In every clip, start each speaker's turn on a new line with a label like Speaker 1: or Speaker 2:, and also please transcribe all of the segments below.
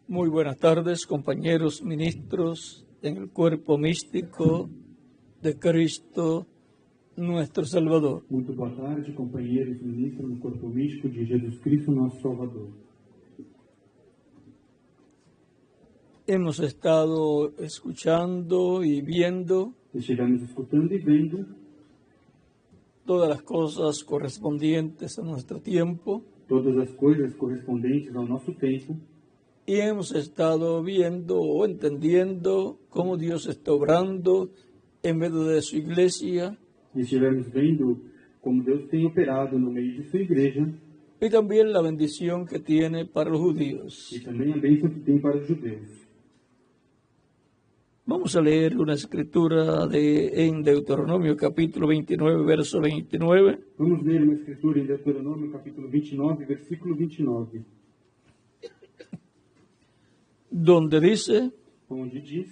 Speaker 1: Muy buenas tardes, compañeros ministros en el cuerpo místico de Cristo, nuestro Salvador.
Speaker 2: Muito boa tarde, companheiros ministros no corpo místico de Jesus Cristo, nosso Salvador.
Speaker 1: Hemos estado escuchando y viendo
Speaker 2: Estivemos escutando e vendo
Speaker 1: todas las cosas correspondientes a nuestro tiempo
Speaker 2: todas as coisas correspondentes ao nosso tempo
Speaker 1: y hemos estado viendo o entendiendo cómo Dios está obrando en medio de su iglesia
Speaker 2: e estivemos vendo como Deus tem operado no meio de sua igreja
Speaker 1: y también la bendición que tiene para los judíos.
Speaker 2: e também a bênção que tem para os judeus.
Speaker 1: Vamos a leer una escritura en Deuteronomio capítulo 29, verso 29,
Speaker 2: Vamos ler uma escritura em Deuteronômio, capítulo 29, versículo 29,
Speaker 1: donde dice:
Speaker 2: onde diz: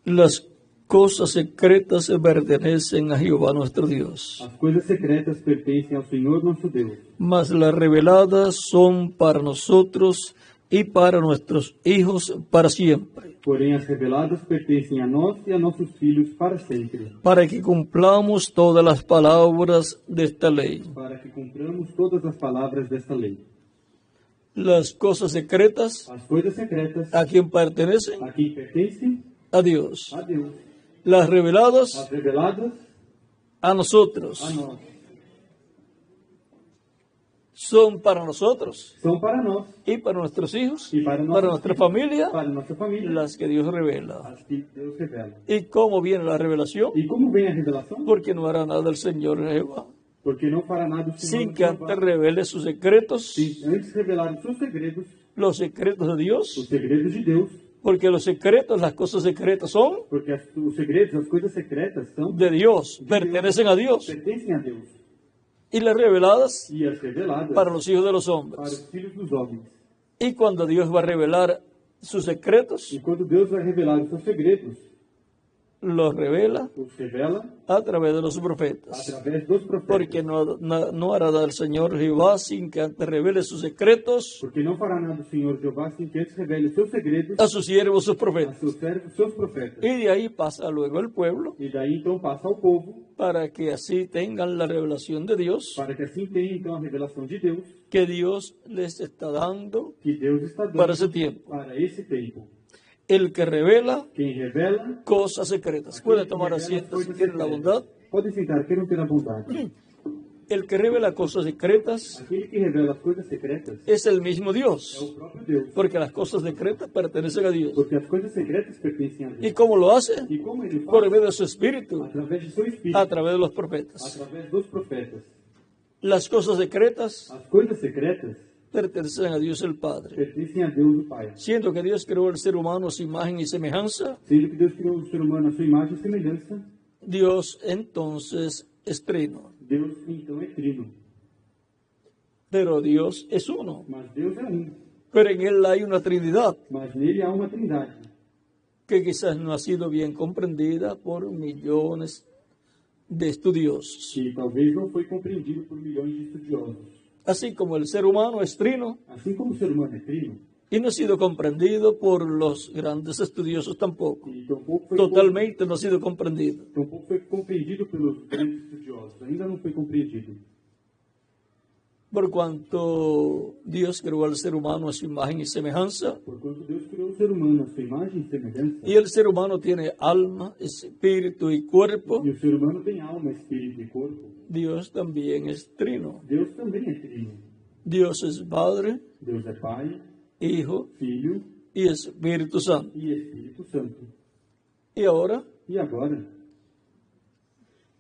Speaker 1: las cosas secretas pertenecen a Jehová nuestro Dios,
Speaker 2: as coisas secretas pertencem ao Senhor nosso Deus,
Speaker 1: mas las reveladas son para nosotros y para nuestros hijos para siempre,
Speaker 2: porém as reveladas pertencem a nós e a nossos filhos para sempre,
Speaker 1: para que cumplamos todas las palabras de esta ley.
Speaker 2: para que cumpramos todas as palavras desta lei.
Speaker 1: Las cosas secretas,
Speaker 2: As coisas secretas
Speaker 1: ¿a quién pertenecen?
Speaker 2: a quem pertencem?
Speaker 1: A Dios.
Speaker 2: A Deus.
Speaker 1: Las reveladas,
Speaker 2: As reveladas
Speaker 1: a nosotros.
Speaker 2: a nós.
Speaker 1: Son para nosotros
Speaker 2: São para nós
Speaker 1: y para nuestros hijos,
Speaker 2: e para,
Speaker 1: para
Speaker 2: nossos
Speaker 1: nuestra
Speaker 2: filhos,
Speaker 1: familia,
Speaker 2: para nossa família,
Speaker 1: las que Dios revela.
Speaker 2: as que Deus revela.
Speaker 1: ¿Y cómo viene la revelación?
Speaker 2: E como vem a revelação?
Speaker 1: Porque no hará nada el Señor Jehová
Speaker 2: Porque não fará nada o Senhor
Speaker 1: sin que
Speaker 2: Jeová,
Speaker 1: antes revele sus secretos,
Speaker 2: sem antes revelar os seus segredos,
Speaker 1: los secretos de
Speaker 2: os
Speaker 1: Dios,
Speaker 2: segredos de Deus,
Speaker 1: porque los secretos, las cosas secretas son
Speaker 2: porque os segredos, as coisas secretas são
Speaker 1: de Dios, pertenecen a Dios,
Speaker 2: pertencem a Deus,
Speaker 1: y las reveladas
Speaker 2: e as reveladas
Speaker 1: para los hijos de los
Speaker 2: para
Speaker 1: hombres.
Speaker 2: os filhos dos homens.
Speaker 1: Y cuando Dios va a revelar sus secretos,
Speaker 2: E quando Deus vai revelar os seus segredos,
Speaker 1: los revela
Speaker 2: os revela
Speaker 1: a través de los profetas.
Speaker 2: através dos profetas.
Speaker 1: Porque no hará nada el Señor Jehová sin que antes revele sus secretos
Speaker 2: Porque não fará nada o Senhor Jeová sem que antes revele os seus segredos
Speaker 1: a sus siervos, sus
Speaker 2: a
Speaker 1: profetas.
Speaker 2: seus servos, seus profetas.
Speaker 1: Y de ahí pasa luego el pueblo
Speaker 2: E daí então passa ao povo,
Speaker 1: para que así tengan la revelación de Dios
Speaker 2: para que assim tenha então a revelação de Deus,
Speaker 1: que Dios les está dando
Speaker 2: que Deus está dando
Speaker 1: para ese tiempo.
Speaker 2: para esse tempo.
Speaker 1: El que revela
Speaker 2: Quem revela,
Speaker 1: cosas secretas. Puede tomar asiento si tiene la bondad.
Speaker 2: pode sentar, queiram ter a vontade.
Speaker 1: El que revela cosas secretas
Speaker 2: Aquele que revela as coisas secretas
Speaker 1: es el mismo
Speaker 2: é
Speaker 1: Dios,
Speaker 2: o próprio Deus,
Speaker 1: porque las cosas secretas pertenecen a Dios.
Speaker 2: porque as coisas secretas pertencem a
Speaker 1: ¿Y
Speaker 2: Deus.
Speaker 1: cómo lo hace?
Speaker 2: E como ele
Speaker 1: Por
Speaker 2: faz?
Speaker 1: medio de su espíritu,
Speaker 2: Através de seu espírito,
Speaker 1: a través de los profetas.
Speaker 2: através dos profetas.
Speaker 1: Las cosas secretas
Speaker 2: As coisas secretas
Speaker 1: pertenecen a Dios el Padre.
Speaker 2: pertencem a Deus o Pai.
Speaker 1: Siendo que Dios creó el ser humano a su imagen y semejanza,
Speaker 2: Sendo que Deus criou o ser humano à sua imagem e semelhança,
Speaker 1: Dios entonces es trino.
Speaker 2: Deus então é trino.
Speaker 1: Pero Dios es uno.
Speaker 2: Mas Deus é um.
Speaker 1: Pero en Él hay una Trinidad
Speaker 2: Mas nele há uma trindade,
Speaker 1: que quizás no ha sido bien comprendida por millones de estudiosos.
Speaker 2: que talvez não foi compreendido por milhões de estudiosos.
Speaker 1: Así como el ser humano es trino
Speaker 2: Assim como o ser humano é trino,
Speaker 1: y no ha sido comprendido por los grandes estudiosos tampoco.
Speaker 2: e tampouco foi,
Speaker 1: Totalmente no ha sido comprendido.
Speaker 2: tampouco foi compreendido pelos grandes estudiosos, ainda não foi compreendido.
Speaker 1: Por cuanto Dios creó al ser humano a su imagen y semejanza,
Speaker 2: Porquanto Deus criou o ser humano à sua imagem e semelhança,
Speaker 1: y el ser humano tiene alma, espíritu y cuerpo,
Speaker 2: e o ser humano tem alma, espírito e corpo,
Speaker 1: Dios también es trino.
Speaker 2: Deus também é trino.
Speaker 1: Dios es Padre,
Speaker 2: Deus é Pai,
Speaker 1: Hijo
Speaker 2: Filho
Speaker 1: y Espíritu Santo.
Speaker 2: e Espírito Santo.
Speaker 1: Y ahora,
Speaker 2: E agora,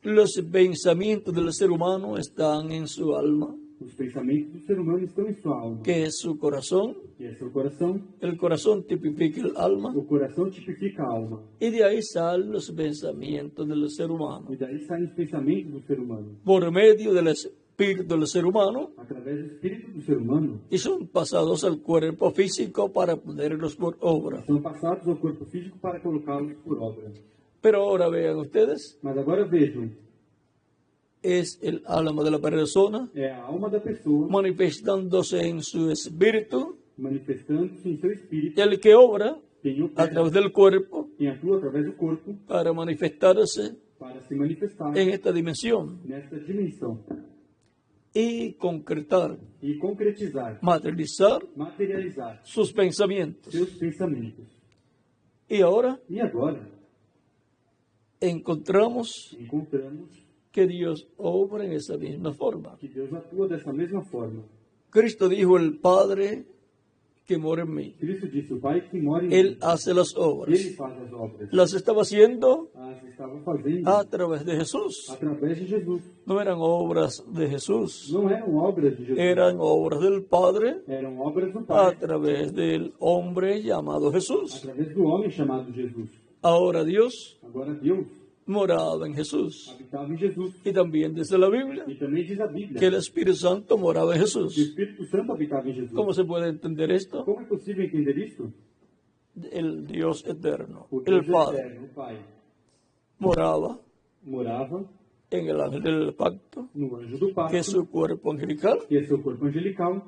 Speaker 1: los pensamientos del ser humano están en su alma,
Speaker 2: os pensamentos do ser humano estão em sua alma,
Speaker 1: que es su corazón.
Speaker 2: que é seu coração.
Speaker 1: El corazón tipifica el alma,
Speaker 2: O coração tipifica a alma,
Speaker 1: y de ahí salen los pensamientos del ser humano.
Speaker 2: e daí saem os pensamentos do ser humano,
Speaker 1: Por medio del espíritu del ser humano,
Speaker 2: através do espírito do ser humano,
Speaker 1: y son pasados al cuerpo físico para ponerlos por obra.
Speaker 2: são passados ao corpo físico para colocá-los por obra.
Speaker 1: Pero ahora vean ustedes,
Speaker 2: Mas agora vejam,
Speaker 1: es el alma de la persona
Speaker 2: é a alma da pessoa
Speaker 1: manifestándose en su espíritu,
Speaker 2: manifestando-se em seu espírito,
Speaker 1: el que obra
Speaker 2: quem
Speaker 1: a
Speaker 2: opera,
Speaker 1: través del cuerpo
Speaker 2: quem atua através do corpo
Speaker 1: para manifestarse
Speaker 2: para se manifestar
Speaker 1: en esta dimensión
Speaker 2: nesta dimensão
Speaker 1: y concretar,
Speaker 2: e concretizar,
Speaker 1: materializar
Speaker 2: materializar
Speaker 1: sus pensamientos.
Speaker 2: seus pensamentos.
Speaker 1: Y ahora
Speaker 2: E agora
Speaker 1: encontramos
Speaker 2: encontramos
Speaker 1: que Dios obra en esa misma forma.
Speaker 2: que Deus atua dessa mesma forma.
Speaker 1: Cristo dijo, el Padre que mora en mí,
Speaker 2: Cristo disse: o Pai que mora em
Speaker 1: Él
Speaker 2: mim,
Speaker 1: hace las obras.
Speaker 2: Ele faz as obras.
Speaker 1: Las estaba haciendo
Speaker 2: As estava fazendo
Speaker 1: a través de Jesús.
Speaker 2: através de Jesus.
Speaker 1: No eran obras de Jesús,
Speaker 2: Não eram obras de Jesus,
Speaker 1: eran obras del Padre
Speaker 2: eram obras do
Speaker 1: a
Speaker 2: Pai,
Speaker 1: través del hombre llamado Jesús.
Speaker 2: através do homem chamado Jesus.
Speaker 1: Ahora Dios
Speaker 2: Agora Deus
Speaker 1: moraba en Jesús.
Speaker 2: habitava em Jesus.
Speaker 1: Y también dice la Biblia
Speaker 2: E também diz a Bíblia
Speaker 1: que el Espíritu Santo moraba en
Speaker 2: que o
Speaker 1: Jesús.
Speaker 2: Espírito Santo habitava em Jesus.
Speaker 1: ¿Cómo se puede entender esto?
Speaker 2: Como é possível entender isso?
Speaker 1: El Dios eterno,
Speaker 2: O
Speaker 1: el
Speaker 2: Deus
Speaker 1: Padre,
Speaker 2: eterno, o Pai,
Speaker 1: moraba
Speaker 2: morava
Speaker 1: en el ángel del pacto,
Speaker 2: no anjo do pacto,
Speaker 1: que es su cuerpo angelical,
Speaker 2: que é seu corpo angelical,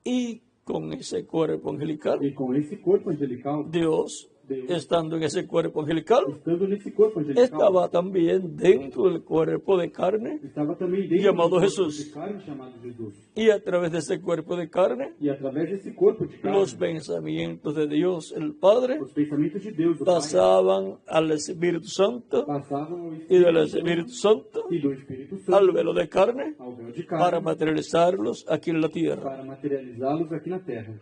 Speaker 1: y con ese cuerpo angelical,
Speaker 2: e com esse corpo angelical,
Speaker 1: Dios,
Speaker 2: Deus,
Speaker 1: estando en ese cuerpo angelical,
Speaker 2: estando nesse corpo angelical,
Speaker 1: estaba también dentro del cuerpo de carne,
Speaker 2: estava também dentro
Speaker 1: Chamado
Speaker 2: do corpo
Speaker 1: Jesus.
Speaker 2: de carne chamado Jesus.
Speaker 1: y a través de ese cuerpo de carne,
Speaker 2: E através desse corpo de carne,
Speaker 1: los pensamientos de Dios, el Padre,
Speaker 2: os pensamentos de Deus, o Pai,
Speaker 1: pasaban al Espíritu Santo
Speaker 2: passavam ao
Speaker 1: y del
Speaker 2: Espírito
Speaker 1: Espíritu Santo
Speaker 2: e do Espírito
Speaker 1: al
Speaker 2: Santo
Speaker 1: velo de carne
Speaker 2: ao véu de
Speaker 1: para
Speaker 2: carne
Speaker 1: materializarlos aquí en la tierra.
Speaker 2: para materializá-los aqui na terra.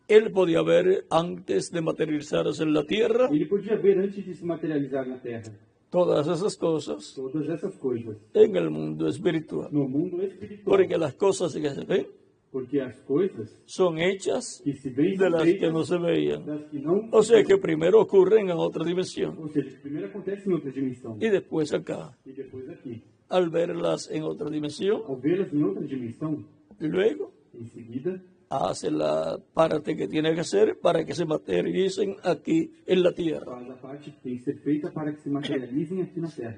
Speaker 1: Él podía ver antes de materializarse en la tierra
Speaker 2: Ele podia ver antes de se materializar na terra
Speaker 1: todas esas cosas
Speaker 2: todas essas coisas
Speaker 1: en el mundo espiritual.
Speaker 2: no mundo espiritual,
Speaker 1: Porque las cosas que se ven
Speaker 2: porque as coisas
Speaker 1: son hechas
Speaker 2: que se veem
Speaker 1: de
Speaker 2: são
Speaker 1: las que
Speaker 2: feitas
Speaker 1: no se veían.
Speaker 2: das que não,
Speaker 1: O sea que primero ocurren en otra dimensión
Speaker 2: ou seja, que primeiro acontece em outra dimensão
Speaker 1: y después acá.
Speaker 2: e depois aqui.
Speaker 1: Al verlas en otra dimensión,
Speaker 2: Ao vê-las em outra dimensão,
Speaker 1: luego
Speaker 2: em seguida
Speaker 1: hace la parte que tiene que hacer para que se materialicen aquí en la tierra.
Speaker 2: faz a parte que tem que ser feita para que se materializem aqui na terra.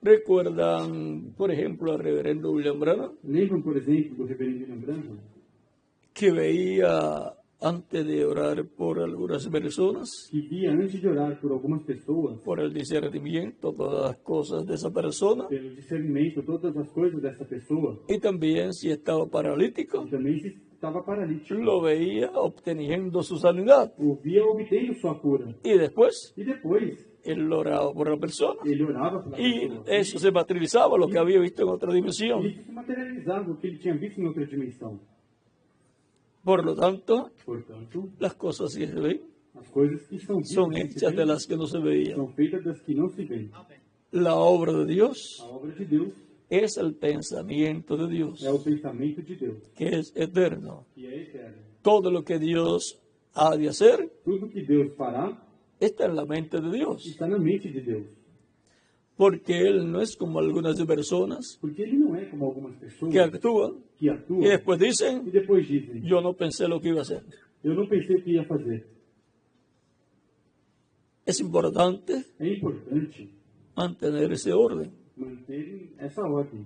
Speaker 1: ¿Recuerdan, por ejemplo, al reverendo William Branham,
Speaker 2: Lembram, por exemplo, do reverendo William Branham,
Speaker 1: que veía antes de orar por algunas personas,
Speaker 2: que via antes de orar por algumas pessoas,
Speaker 1: por el discernimiento, todas las cosas de esa persona,
Speaker 2: pelo discernimento, todas as coisas dessa pessoa,
Speaker 1: y también si estaba paralítico,
Speaker 2: e também se estava paralítico,
Speaker 1: lo veía obteniendo su sanidad.
Speaker 2: o via obtendo sua cura.
Speaker 1: Y después
Speaker 2: E depois,
Speaker 1: él oraba por la persona
Speaker 2: ele orava pela
Speaker 1: y
Speaker 2: pessoa.
Speaker 1: eso se materializaba, lo que había visto en otra dimensión.
Speaker 2: E isso se materializava, o que ele tinha visto em outra dimensão.
Speaker 1: Por lo tanto,
Speaker 2: Portanto,
Speaker 1: las cosas que se ven
Speaker 2: as coisas que são
Speaker 1: son
Speaker 2: vistas, que se
Speaker 1: hechas de
Speaker 2: veem,
Speaker 1: las que no se veían.
Speaker 2: são feitas das que não se veem.
Speaker 1: La obra de Dios
Speaker 2: A obra de Deus
Speaker 1: es el pensamiento de Dios,
Speaker 2: é o pensamento de Deus,
Speaker 1: que es eterno.
Speaker 2: que é eterno.
Speaker 1: Todo lo que Dios ha de hacer
Speaker 2: Tudo que Deus fará
Speaker 1: está en la mente de Dios,
Speaker 2: está na mente de Deus.
Speaker 1: porque Él no es como algunas personas
Speaker 2: Porque ele não é como algumas pessoas
Speaker 1: que actúan
Speaker 2: que atuam
Speaker 1: y después
Speaker 2: e
Speaker 1: dicen,
Speaker 2: depois dizem:
Speaker 1: yo no pensé lo que iba a hacer.
Speaker 2: eu não pensei o que ia fazer.
Speaker 1: Es importante
Speaker 2: É importante
Speaker 1: mantener ese orden.
Speaker 2: manter essa ordem.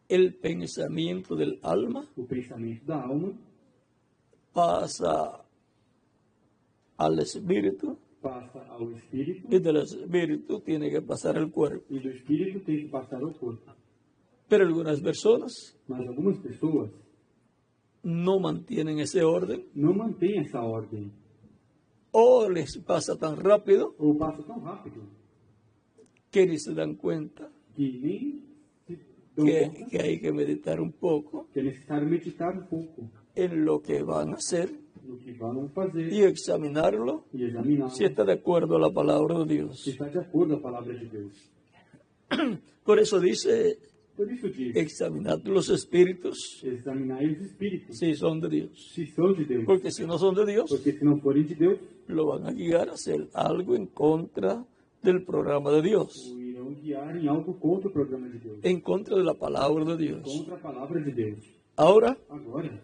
Speaker 1: El pensamiento del alma
Speaker 2: O pensamento da alma
Speaker 1: pasa al espíritu
Speaker 2: passa ao espírito
Speaker 1: y del espíritu tiene que pasar al cuerpo.
Speaker 2: e do espírito tem que passar ao corpo.
Speaker 1: Pero algunas personas
Speaker 2: Mas algumas pessoas
Speaker 1: no mantienen ese orden
Speaker 2: não mantêm essa ordem
Speaker 1: o les pasa tan rápido
Speaker 2: ou passa tão rápido
Speaker 1: que ni se dan cuenta
Speaker 2: que nem se dão conta
Speaker 1: que hay que meditar un poco
Speaker 2: que é necessário meditar um pouco
Speaker 1: en lo que van a hacer
Speaker 2: no que vão fazer
Speaker 1: y examinarlo
Speaker 2: e examinar
Speaker 1: si está de acuerdo a la palabra de
Speaker 2: se
Speaker 1: Dios.
Speaker 2: está de acordo com a palavra de Deus.
Speaker 1: Por eso dice,
Speaker 2: Por isso diz:
Speaker 1: examinad los espíritus
Speaker 2: examinai os espíritos,
Speaker 1: si son de Dios.
Speaker 2: se são de Deus.
Speaker 1: Porque si no son de Dios,
Speaker 2: Porque se não forem de Deus,
Speaker 1: lo van a guiar a hacer algo en contra del programa de Dios,
Speaker 2: o irão guiar em algo contra o programa de Deus,
Speaker 1: en contra de la palabra de Dios.
Speaker 2: contra a palavra de Deus.
Speaker 1: Ahora,
Speaker 2: Agora,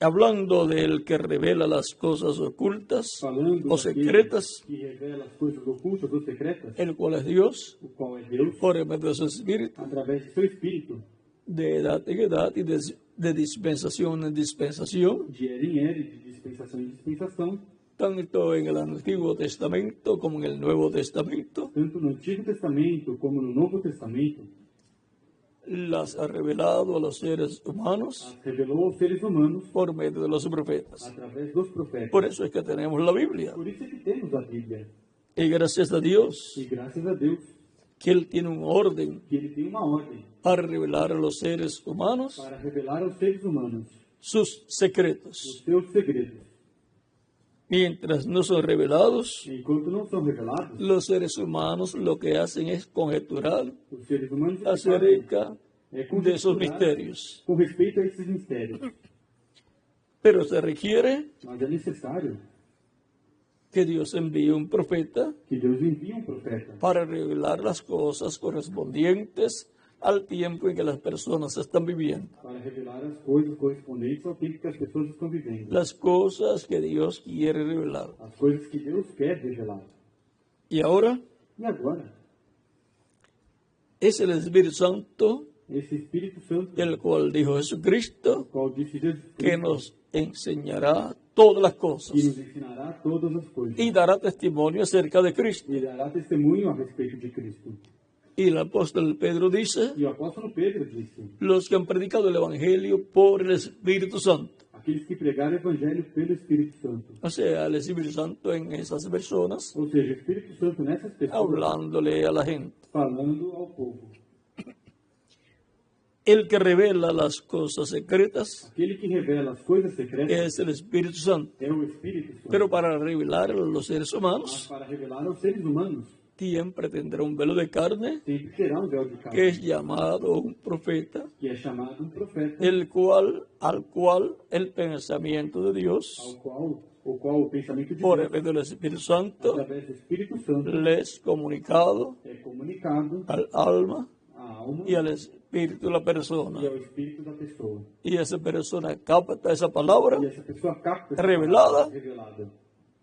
Speaker 1: hablando del que revela las cosas ocultas
Speaker 2: falando
Speaker 1: o
Speaker 2: daquele
Speaker 1: secretas,
Speaker 2: que revela as coisas ocultas ou secretas,
Speaker 1: el cual es Dios,
Speaker 2: o qual é Deus,
Speaker 1: por medio de su Espíritu,
Speaker 2: através de seu Espírito,
Speaker 1: de edad en edad y de dispensación en dispensación,
Speaker 2: de era em era, de dispensação em dispensação,
Speaker 1: tanto en el Antiguo Testamento como en el Nuevo Testamento,
Speaker 2: tanto no Antigo Testamento como no Novo Testamento,
Speaker 1: las ha revelado a los seres humanos
Speaker 2: as revelou aos seres humanos
Speaker 1: por medio de los profetas.
Speaker 2: através dos profetas.
Speaker 1: Por eso es que tenemos la Biblia.
Speaker 2: Por isso é que temos a Bíblia.
Speaker 1: Y gracias a Dios
Speaker 2: E graças a Deus
Speaker 1: que Él tiene un orden
Speaker 2: que Ele tem uma ordem
Speaker 1: para revelar a los seres humanos
Speaker 2: para revelar aos seres humanos
Speaker 1: sus secretos.
Speaker 2: os seus segredos.
Speaker 1: Mientras no son revelados,
Speaker 2: Enquanto não são revelados,
Speaker 1: los seres humanos lo que hacen es conjeturar
Speaker 2: os seres humanos o que fazem
Speaker 1: acerca
Speaker 2: é
Speaker 1: de esos
Speaker 2: conjecturar
Speaker 1: misterios.
Speaker 2: com respeito a esses mistérios.
Speaker 1: Pero se requiere
Speaker 2: Mas é necessário
Speaker 1: que Dios envíe un profeta
Speaker 2: que Deus envie um profeta
Speaker 1: para revelar las cosas correspondientes al tiempo en que las personas están viviendo.
Speaker 2: para revelar as coisas correspondentes ao tempo que as pessoas estão vivendo.
Speaker 1: Las cosas que Dios quiere revelar.
Speaker 2: As coisas que Deus quer revelar.
Speaker 1: Y ahora
Speaker 2: E agora,
Speaker 1: es el Espíritu Santo,
Speaker 2: esse Espírito Santo,
Speaker 1: el cual dijo Jesucristo,
Speaker 2: qual disse Jesus
Speaker 1: que
Speaker 2: Cristo,
Speaker 1: nos enseñará todas las
Speaker 2: que
Speaker 1: cosas
Speaker 2: nos ensinará todas as coisas
Speaker 1: y dará testimonio acerca de Cristo.
Speaker 2: e dará testemunho a respeito de Cristo.
Speaker 1: Y el apóstol Pedro dice,
Speaker 2: E o apóstolo Pedro disse:
Speaker 1: los que han predicado el Evangelio por el Espíritu Santo.
Speaker 2: aqueles que pregaram o Evangelho pelo Espírito Santo.
Speaker 1: O sea, el Espíritu Santo en esas personas,
Speaker 2: Ou seja, o Espírito Santo nessas pessoas,
Speaker 1: hablándole a la gente.
Speaker 2: falando ao povo.
Speaker 1: El que revela las cosas secretas
Speaker 2: Aquele que revela as coisas secretas
Speaker 1: es el Espíritu Santo.
Speaker 2: é o Espírito Santo.
Speaker 1: Pero para revelar a los seres
Speaker 2: Mas
Speaker 1: humanos,
Speaker 2: para revelar aos seres humanos,
Speaker 1: siempre tendrá un velo de carne,
Speaker 2: sempre terá um véu de
Speaker 1: que
Speaker 2: carne,
Speaker 1: es llamado un profeta,
Speaker 2: que é chamado um profeta,
Speaker 1: al cual el pensamiento de Dios,
Speaker 2: o qual o pensamento de
Speaker 1: por
Speaker 2: Deus,
Speaker 1: medio del Espíritu Santo,
Speaker 2: através do Espírito Santo,
Speaker 1: les comunicado
Speaker 2: é comunicado
Speaker 1: al alma
Speaker 2: à alma
Speaker 1: y al espíritu de la
Speaker 2: e
Speaker 1: persona.
Speaker 2: ao espírito da pessoa.
Speaker 1: Y esa persona capta esa palabra
Speaker 2: E essa pessoa capta essa
Speaker 1: revelada,
Speaker 2: palavra revelada.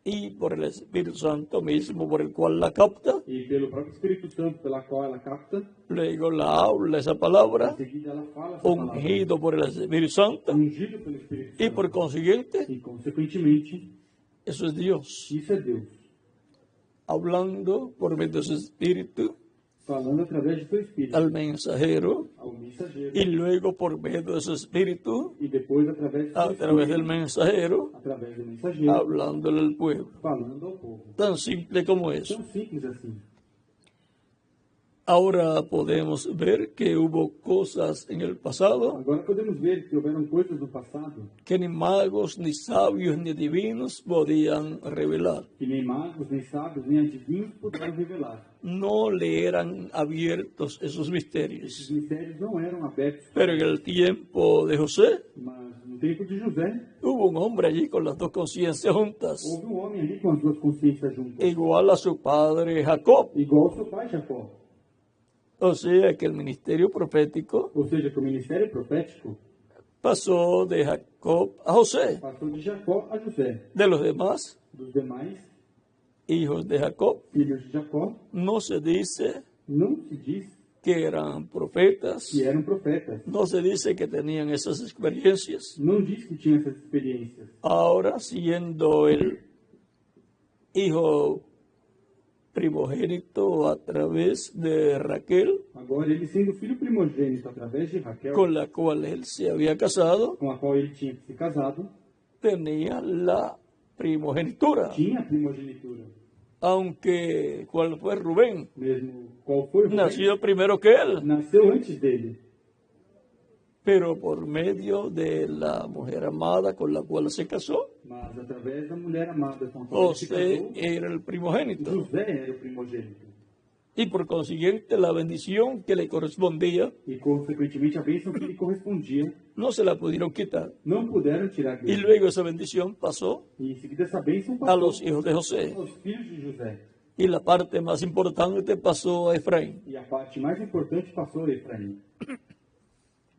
Speaker 1: y por el Espíritu Santo mismo por el cual la capta,
Speaker 2: E pelo próprio Espírito Santo, pela qual ela capta,
Speaker 1: luego la habla esa palabra,
Speaker 2: em seguida ela fala essa palavra,
Speaker 1: ungido por el Espíritu Santo,
Speaker 2: ungido pelo Espírito
Speaker 1: y
Speaker 2: Santo.
Speaker 1: por consiguiente,
Speaker 2: E, consequentemente,
Speaker 1: eso es Dios,
Speaker 2: isso é Deus,
Speaker 1: hablando por medio de su Espíritu
Speaker 2: falando através de seu Espírito
Speaker 1: al mensajero,
Speaker 2: ao mensageiro,
Speaker 1: y luego por medio de su Espíritu,
Speaker 2: e depois através de seu
Speaker 1: a través del
Speaker 2: Espírito,
Speaker 1: mensajero,
Speaker 2: através do mensageiro,
Speaker 1: hablándole al pueblo.
Speaker 2: falando ao povo.
Speaker 1: Tan simple como eso.
Speaker 2: Tão simples assim.
Speaker 1: Ahora podemos ver que hubo cosas en el pasado
Speaker 2: Agora podemos ver que houveram coisas no passado
Speaker 1: que ni magos, ni sabios, ni divinos podían revelar.
Speaker 2: que nem magos, nem sábios, nem adivinhos puderam revelar.
Speaker 1: No le eran abiertos esos
Speaker 2: Esses
Speaker 1: misterios.
Speaker 2: mistérios não eram abertos,
Speaker 1: Pero en el tiempo de José
Speaker 2: mas no tempo de José,
Speaker 1: hubo un hombre allí con las dos conciencias juntas,
Speaker 2: houve um homem ali com as duas consciências juntas,
Speaker 1: igual a su padre Jacob.
Speaker 2: igual ao seu pai Jacó.
Speaker 1: O sea que el ministerio profético
Speaker 2: Ou seja, que o ministério profético
Speaker 1: pasó de Jacob a José.
Speaker 2: passou de Jacó a José.
Speaker 1: De los demás
Speaker 2: Dos demais
Speaker 1: hijos de Jacob,
Speaker 2: filhos de Jacó,
Speaker 1: no se dice
Speaker 2: não se diz
Speaker 1: que eran profetas,
Speaker 2: que eram profetas.
Speaker 1: no se dice que tenían esas experiencias.
Speaker 2: Não diz que tinha essas experiências.
Speaker 1: Ahora, siendo el hijo primogénito a través de Raquel,
Speaker 2: Agora, ele sendo filho primogênito através de Raquel,
Speaker 1: con la cual él se había casado,
Speaker 2: com a qual ele tinha se casado,
Speaker 1: tenía la primogenitura.
Speaker 2: tinha a primogenitura.
Speaker 1: Aunque, ¿cuál fue Rubén?
Speaker 2: Mesmo qual foi o Rubem,
Speaker 1: Nació primero que él,
Speaker 2: nasceu antes dele,
Speaker 1: pero por medio de la mujer amada con la cual se casó,
Speaker 2: mas através da mulher amada com a qual ele se
Speaker 1: José
Speaker 2: casou,
Speaker 1: era el primogénito.
Speaker 2: José era o primogênito.
Speaker 1: Y por consiguiente la bendición que le correspondía
Speaker 2: E, consequentemente, a bênção que lhe correspondia
Speaker 1: no se la pudieron quitar.
Speaker 2: não puderam tirar
Speaker 1: Y
Speaker 2: dele.
Speaker 1: luego esa bendición pasó
Speaker 2: E, em seguida, essa bênção
Speaker 1: a
Speaker 2: passou
Speaker 1: los hijos de José.
Speaker 2: aos filhos de José.
Speaker 1: Y la parte más importante pasó a Efraín.
Speaker 2: E a parte mais importante passou a Efraim.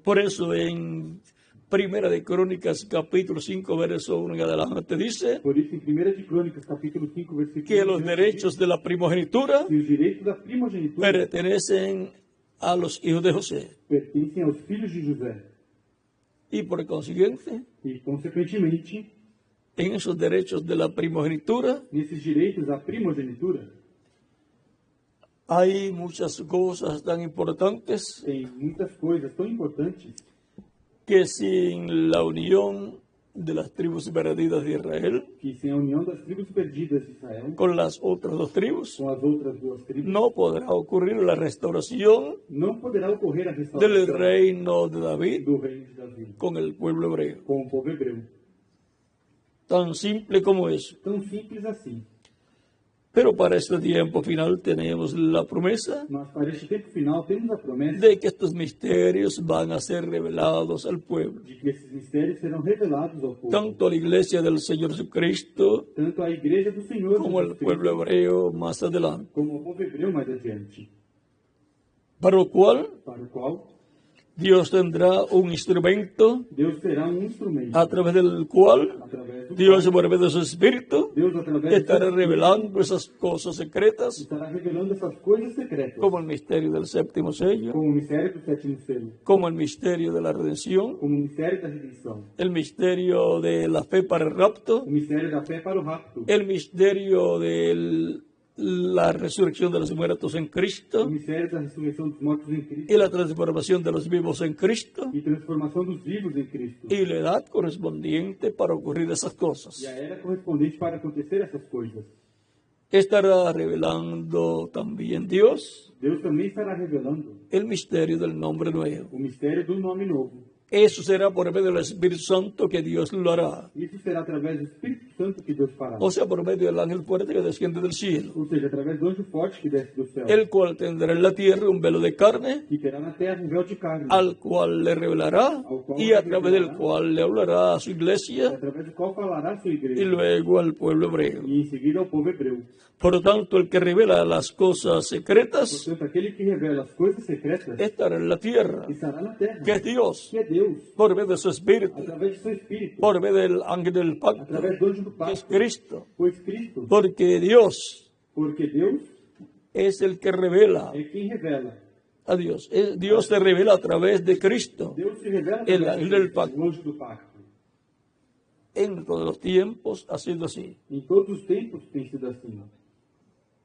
Speaker 1: Por eso en Primera de Crónicas, capítulo 5, verso 1 en adelante, dice
Speaker 2: Por isso, em 1 de Crônicas, capítulo 5, versículo
Speaker 1: que
Speaker 2: 1,
Speaker 1: los derechos de la primogenitura
Speaker 2: que os direitos da primogenitura
Speaker 1: pertenecen a los hijos de José.
Speaker 2: pertencem aos filhos de José.
Speaker 1: Y por consiguiente,
Speaker 2: E, consequentemente,
Speaker 1: en esos derechos de la primogenitura
Speaker 2: nesses direitos à primogenitura,
Speaker 1: hay muchas cosas tan importantes
Speaker 2: tem muitas coisas tão importantes
Speaker 1: que sin la unión de las tribus perdidas de Israel
Speaker 2: que, sem a união das tribos perdidas de Israel
Speaker 1: con las otras dos tribus,
Speaker 2: com as outras duas tribos,
Speaker 1: no podrá ocurrir la restauración
Speaker 2: não poderá ocorrer a
Speaker 1: del
Speaker 2: restauração
Speaker 1: reino de David
Speaker 2: do reino de Davi
Speaker 1: con el pueblo hebreo.
Speaker 2: com o povo hebreu.
Speaker 1: Tan simple como eso.
Speaker 2: Tão simples assim.
Speaker 1: Pero para este tiempo final tenemos la promesa
Speaker 2: Mas para este tempo final temos a promessa
Speaker 1: de que estos misterios van a ser revelados al pueblo.
Speaker 2: de que esses mistérios serão revelados ao povo,
Speaker 1: Tanto a la iglesia del Señor Jesucristo
Speaker 2: tanto à igreja do Senhor
Speaker 1: como al
Speaker 2: Jesus
Speaker 1: pueblo
Speaker 2: Cristo,
Speaker 1: hebreo más adelante.
Speaker 2: como ao povo hebreu mais adiante,
Speaker 1: Para lo cual
Speaker 2: para o qual
Speaker 1: Dios tendrá un instrumento
Speaker 2: Deus terá instrumento,
Speaker 1: a través del cual
Speaker 2: através do
Speaker 1: Dios,
Speaker 2: qual
Speaker 1: por medio de su Espíritu,
Speaker 2: Deus, através do
Speaker 1: estará
Speaker 2: seu
Speaker 1: revelando esas cosas secretas,
Speaker 2: estará revelando essas coisas secretas,
Speaker 1: como el misterio del séptimo sello,
Speaker 2: como o mistério do sétimo selo,
Speaker 1: como el misterio de la redención,
Speaker 2: como o mistério da redenção,
Speaker 1: el misterio de la fe para el rapto,
Speaker 2: o mistério da fé para o rapto,
Speaker 1: el misterio de la resurrección de los muertos en
Speaker 2: o
Speaker 1: Cristo
Speaker 2: mistério da ressurreição dos mortos em Cristo
Speaker 1: y la transformación de los vivos en Cristo
Speaker 2: e transformação dos vivos em Cristo,
Speaker 1: y la edad correspondiente para ocurrir esas cosas.
Speaker 2: e a era correspondente para acontecer essas coisas.
Speaker 1: Estará revelando también Dios
Speaker 2: Deus também estará revelando
Speaker 1: el misterio del nombre nuevo.
Speaker 2: o mistério do nome novo.
Speaker 1: Eso será por medio del Espíritu Santo que Dios lo hará.
Speaker 2: Isso será através do Espírito Santo que Deus fará.
Speaker 1: O sea, por medio del ángel fuerte que desciende del cielo,
Speaker 2: Ou seja, através do anjo forte que desce do céu,
Speaker 1: el cual tendrá en la tierra un velo de carne,
Speaker 2: que terá na terra um véu de carne,
Speaker 1: al cual le revelará y a través del cual le hablará a su iglesia
Speaker 2: através do qual falará a sua
Speaker 1: y
Speaker 2: igreja,
Speaker 1: luego al pueblo hebreo.
Speaker 2: e em seguida ao povo hebreu.
Speaker 1: Por lo tanto, el que revela las cosas secretas
Speaker 2: Portanto, aquele que revela as coisas secretas
Speaker 1: estará en la tierra,
Speaker 2: estará na terra,
Speaker 1: que es Dios,
Speaker 2: que é Deus,
Speaker 1: por medio de su Espíritu,
Speaker 2: através do seu Espírito,
Speaker 1: por medio del ángel del pacto,
Speaker 2: através do anjo do
Speaker 1: que es
Speaker 2: pacto,
Speaker 1: Cristo,
Speaker 2: pois Cristo,
Speaker 1: porque Dios
Speaker 2: porque Deus
Speaker 1: es el que revela
Speaker 2: é quem revela.
Speaker 1: a Dios. Dios se revela a través de Cristo
Speaker 2: Deus se revela
Speaker 1: El
Speaker 2: através
Speaker 1: ángel del
Speaker 2: do
Speaker 1: pacto.
Speaker 2: anjo do pacto.
Speaker 1: en todos los tiempos. Ha sido así.
Speaker 2: Em todos os tempos tem sido assim.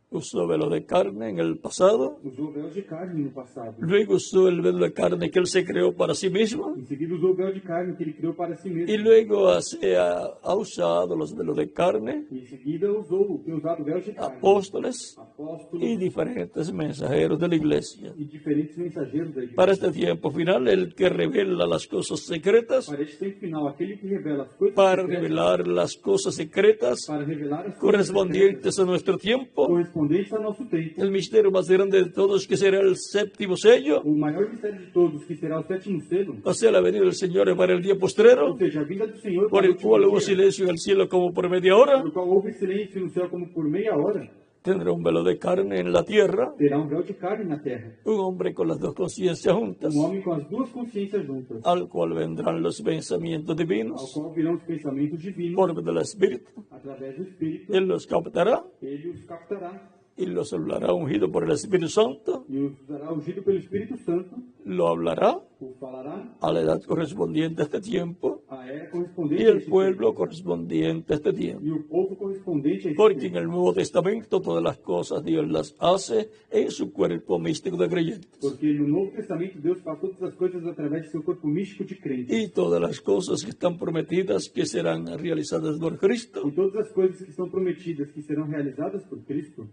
Speaker 1: Usó velo de carne en el pasado,
Speaker 2: Usou o véu de carne no passado.
Speaker 1: luego usó el velo de carne que él se creó para sí mismo,
Speaker 2: Em seguida usou o véu de carne que ele criou para si mesmo.
Speaker 1: y luego ha usado los velos de carne,
Speaker 2: E em seguida usou, tem usado o véu de carne.
Speaker 1: apóstoles
Speaker 2: Apóstolos
Speaker 1: y diferentes mensajeros de la iglesia.
Speaker 2: e diferentes mensageiros da igreja.
Speaker 1: Para este tiempo final, el que revela las cosas secretas,
Speaker 2: Para este tempo final, aquele que revela as coisas
Speaker 1: para
Speaker 2: secretas,
Speaker 1: revelar las cosas secretas
Speaker 2: para revelar as coisas
Speaker 1: correspondientes a nuestro tiempo,
Speaker 2: secretas correspondentes ao nosso tempo.
Speaker 1: el misterio más grande de todos, que será el séptimo sello,
Speaker 2: O maior mistério de todos, que será o sétimo selo,
Speaker 1: o sea, la venida del Señor para el día postrero,
Speaker 2: ou seja, a vinda do Senhor
Speaker 1: por
Speaker 2: para o
Speaker 1: el cual
Speaker 2: último
Speaker 1: hubo
Speaker 2: dia,
Speaker 1: silencio en el cielo como por media hora,
Speaker 2: por qual houve silêncio no céu como por meia hora,
Speaker 1: tendrá un velo de carne en la tierra,
Speaker 2: terá um véu de carne na terra.
Speaker 1: un hombre con las dos conciencias juntas,
Speaker 2: Homem com as duas consciências juntas,
Speaker 1: al cual vendrán los pensamientos
Speaker 2: ao
Speaker 1: divinos
Speaker 2: qual virão os pensamentos divinos
Speaker 1: por medio del Espíritu.
Speaker 2: através do Espírito.
Speaker 1: Él los captará
Speaker 2: Ele os captará
Speaker 1: y los hablará ungido por el Espíritu Santo,
Speaker 2: e os dará ungido pelo Espírito Santo,
Speaker 1: lo hablará
Speaker 2: o falará
Speaker 1: a la edad correspondiente a este tiempo
Speaker 2: a era
Speaker 1: y
Speaker 2: correspondente a
Speaker 1: el
Speaker 2: este
Speaker 1: pueblo
Speaker 2: tempo,
Speaker 1: correspondiente a este tiempo.
Speaker 2: e o povo correspondente a este
Speaker 1: Porque en
Speaker 2: tempo.
Speaker 1: el Nuevo Testamento todas las cosas Dios las hace en su cuerpo místico de creyentes.
Speaker 2: Porque no Novo Testamento Deus faz todas as coisas através de seu corpo místico de crentes.
Speaker 1: Y todas las cosas que están prometidas que serán realizadas por Cristo
Speaker 2: E todas as coisas que estão prometidas, que serão realizadas por Cristo,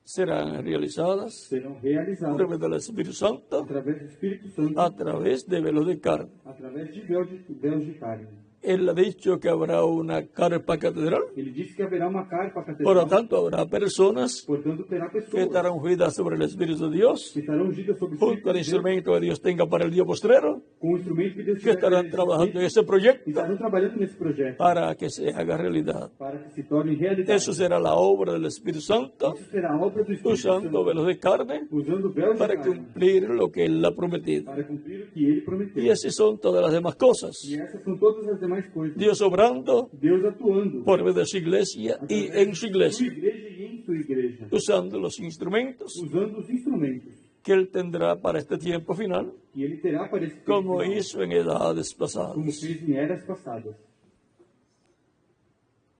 Speaker 1: serán realizadas
Speaker 2: serão
Speaker 1: por
Speaker 2: realizadas
Speaker 1: medio del Espíritu Santo
Speaker 2: através do Espírito Santo,
Speaker 1: a través de velo de carne.
Speaker 2: através de véus de carne.
Speaker 1: Él ha dicho que habrá una carpa catedral.
Speaker 2: Ele disse que haverá uma carpa
Speaker 1: Por lo
Speaker 2: catedral.
Speaker 1: tanto, habrá personas
Speaker 2: Portanto, terá
Speaker 1: que
Speaker 2: pessoas
Speaker 1: estarán ungidas sobre el Espíritu de Dios,
Speaker 2: que estarão ungidas sobre o
Speaker 1: junto
Speaker 2: Espírito
Speaker 1: al
Speaker 2: de Deus,
Speaker 1: instrumento que Dios tenga para el día postrero,
Speaker 2: com o instrumento que Deus
Speaker 1: que
Speaker 2: tiver
Speaker 1: estarán
Speaker 2: para
Speaker 1: trabajando en
Speaker 2: eles,
Speaker 1: ese proyecto
Speaker 2: estarão trabalhando nesse projeto
Speaker 1: para que se haga realidad.
Speaker 2: para que se torne realidade.
Speaker 1: Eso será la obra del Espíritu Santo,
Speaker 2: Isso será a obra do Espírito
Speaker 1: usando
Speaker 2: Santo,
Speaker 1: velos de carne
Speaker 2: usando véus de
Speaker 1: para
Speaker 2: carne,
Speaker 1: cumplir lo que Él ha prometido.
Speaker 2: para cumprir o que ele prometeu.
Speaker 1: Y así son todas las demás cosas.
Speaker 2: E essas são todas as demais coisas.
Speaker 1: Dios obrando
Speaker 2: Deus atuando
Speaker 1: por medio de su iglesia y en su
Speaker 2: sua
Speaker 1: iglesia,
Speaker 2: igreja e em sua igreja,
Speaker 1: usando los instrumentos
Speaker 2: usando os instrumentos
Speaker 1: que Él tendrá para este tiempo final,
Speaker 2: que ele terá para esse tempo
Speaker 1: como
Speaker 2: final,
Speaker 1: hizo en edades
Speaker 2: como
Speaker 1: pasadas.
Speaker 2: fez em eras passadas.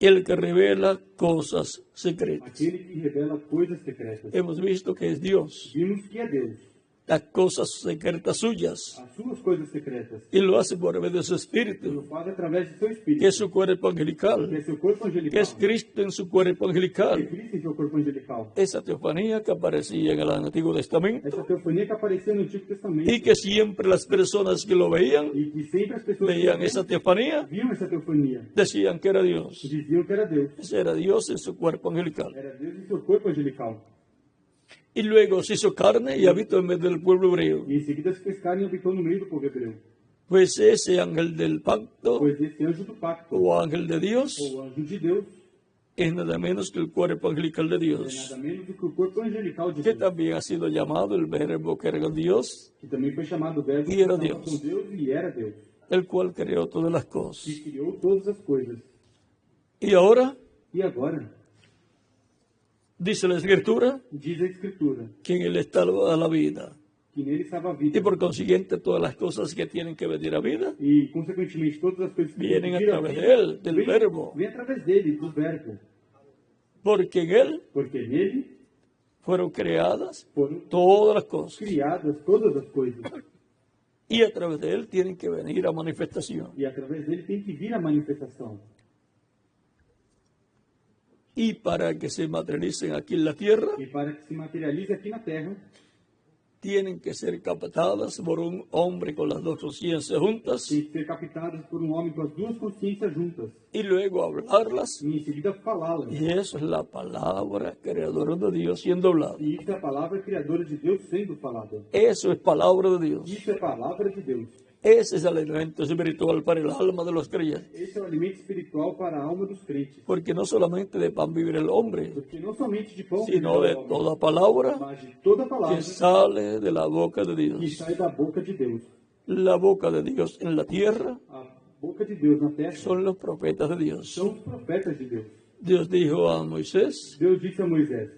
Speaker 1: El que revela cosas secretas.
Speaker 2: Aquele que revela coisas secretas.
Speaker 1: Hemos visto que es Dios,
Speaker 2: Vimos que é Deus,
Speaker 1: las cosas secretas suyas,
Speaker 2: as suas coisas secretas.
Speaker 1: y lo hace por medio de su
Speaker 2: Ele
Speaker 1: espíritu,
Speaker 2: o faz através de seu espírito,
Speaker 1: que es su cuerpo
Speaker 2: que
Speaker 1: angelical,
Speaker 2: é seu corpo angelical,
Speaker 1: que es Cristo en su cuerpo
Speaker 2: que é
Speaker 1: angelical.
Speaker 2: Cristo em seu corpo angelical.
Speaker 1: Esa teofanía que aparecía en el Antiguo Testamento
Speaker 2: Essa teofonia que apareceu no Antigo Testamento
Speaker 1: y que siempre las personas que lo veían,
Speaker 2: e que sempre as pessoas que
Speaker 1: veían esa teofanía,
Speaker 2: viam essa teofonia
Speaker 1: decían que era Dios.
Speaker 2: diziam que era Deus.
Speaker 1: Ese era Dios en su cuerpo angelical.
Speaker 2: Era Deus em seu corpo angelical.
Speaker 1: Y luego se hizo carne y habitó en medio del pueblo hebreo.
Speaker 2: E em seguida se fez carne e habitou no meio do povo hebreu.
Speaker 1: Pues ese ángel del pacto
Speaker 2: Pois esse anjo do pacto,
Speaker 1: o ángel de Dios
Speaker 2: ou anjo de Deus,
Speaker 1: es nada menos que el cuerpo angelical de
Speaker 2: é
Speaker 1: Dios,
Speaker 2: nada menos do que o corpo angelical de
Speaker 1: que
Speaker 2: Deus,
Speaker 1: también ha sido llamado el verbo que era con Dios,
Speaker 2: que também foi chamado Verbo
Speaker 1: E era
Speaker 2: que estava
Speaker 1: Deus.
Speaker 2: com Deus e era Deus,
Speaker 1: el cual creó todas las cosas.
Speaker 2: que criou todas as coisas.
Speaker 1: Y ahora,
Speaker 2: E agora,
Speaker 1: dice la Escritura,
Speaker 2: diz a Escritura,
Speaker 1: que en él está la vida.
Speaker 2: que nele estava a vida.
Speaker 1: Y por consiguiente, todas las cosas que tienen que venir a vida
Speaker 2: E, consequentemente, todas as coisas que
Speaker 1: vienen a
Speaker 2: surgiram
Speaker 1: través
Speaker 2: vida,
Speaker 1: de él, del
Speaker 2: vem-
Speaker 1: verbo,
Speaker 2: vem através dele, do Verbo.
Speaker 1: porque en él
Speaker 2: Porque nele
Speaker 1: fueron creadas
Speaker 2: foram
Speaker 1: todas las cosas.
Speaker 2: criadas todas as coisas.
Speaker 1: Y a través de él tienen que venir a manifestación.
Speaker 2: E através dele tem que vir a manifestação.
Speaker 1: Y para que se materialicen aquí en la tierra,
Speaker 2: E para que se materialize aqui na Terra,
Speaker 1: tienen que ser captadas por un hombre con las dos conciencias juntas
Speaker 2: tem que ser captadas por um homem com as duas consciências juntas.
Speaker 1: y luego hablarlas.
Speaker 2: E em seguida falá-las.
Speaker 1: Y eso es la palabra creadora de Dios siendo hablada.
Speaker 2: E isso é a palavra criadora de Deus sendo falada.
Speaker 1: Eso es palabra de Dios.
Speaker 2: Isso é palavra de Deus.
Speaker 1: Ese es el alimento espiritual para el alma de los creyentes.
Speaker 2: Esse é o alimento espiritual para a alma dos crentes.
Speaker 1: Porque no solamente de pan vive el hombre,
Speaker 2: Porque não somente de pão,
Speaker 1: sino de
Speaker 2: vive o homem,
Speaker 1: toda palabra
Speaker 2: mas de toda palavra
Speaker 1: que sale de la boca de
Speaker 2: que
Speaker 1: Dios.
Speaker 2: sai da boca de Deus.
Speaker 1: La boca de Dios en la tierra
Speaker 2: A boca de Deus na terra
Speaker 1: son los profetas de Dios.
Speaker 2: são os profetas de Deus.
Speaker 1: Dios dijo a Moisés
Speaker 2: Deus disse a Moisés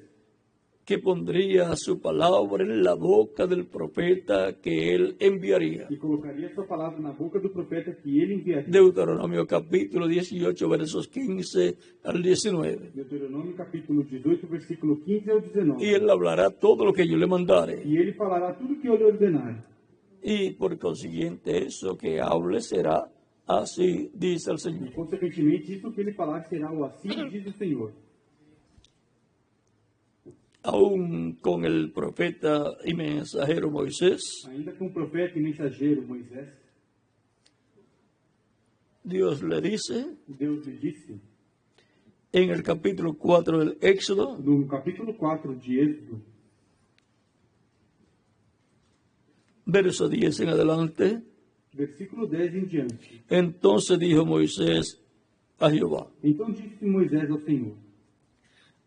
Speaker 1: que pondría su palabra en la boca del profeta que él enviaría.
Speaker 2: que colocaria sua palavra na boca do profeta que ele enviaria.
Speaker 1: Deuteronomio capítulo 18, versos 15 al 19.
Speaker 2: Deuteronômio capítulo 18, versículo 15 ao 19.
Speaker 1: Y él hablará todo lo que yo le mandare.
Speaker 2: E ele falará tudo que eu lhe ordenar.
Speaker 1: Y por consiguiente eso que hable será así, dice el
Speaker 2: E,
Speaker 1: Señor.
Speaker 2: consequentemente, isso que ele falar será o assim diz o Senhor.
Speaker 1: Aún con el profeta y mensajero Moisés,
Speaker 2: Ainda com o profeta e mensageiro Moisés,
Speaker 1: Dios le dice
Speaker 2: Deus lhe disse,
Speaker 1: en el capítulo 4 del Éxodo,
Speaker 2: no capítulo 4 de Êxodo,
Speaker 1: verso 10 en adelante,
Speaker 2: versículo 10 em diante.
Speaker 1: entonces dijo Moisés a Jehová:
Speaker 2: Então disse Moisés ao Senhor,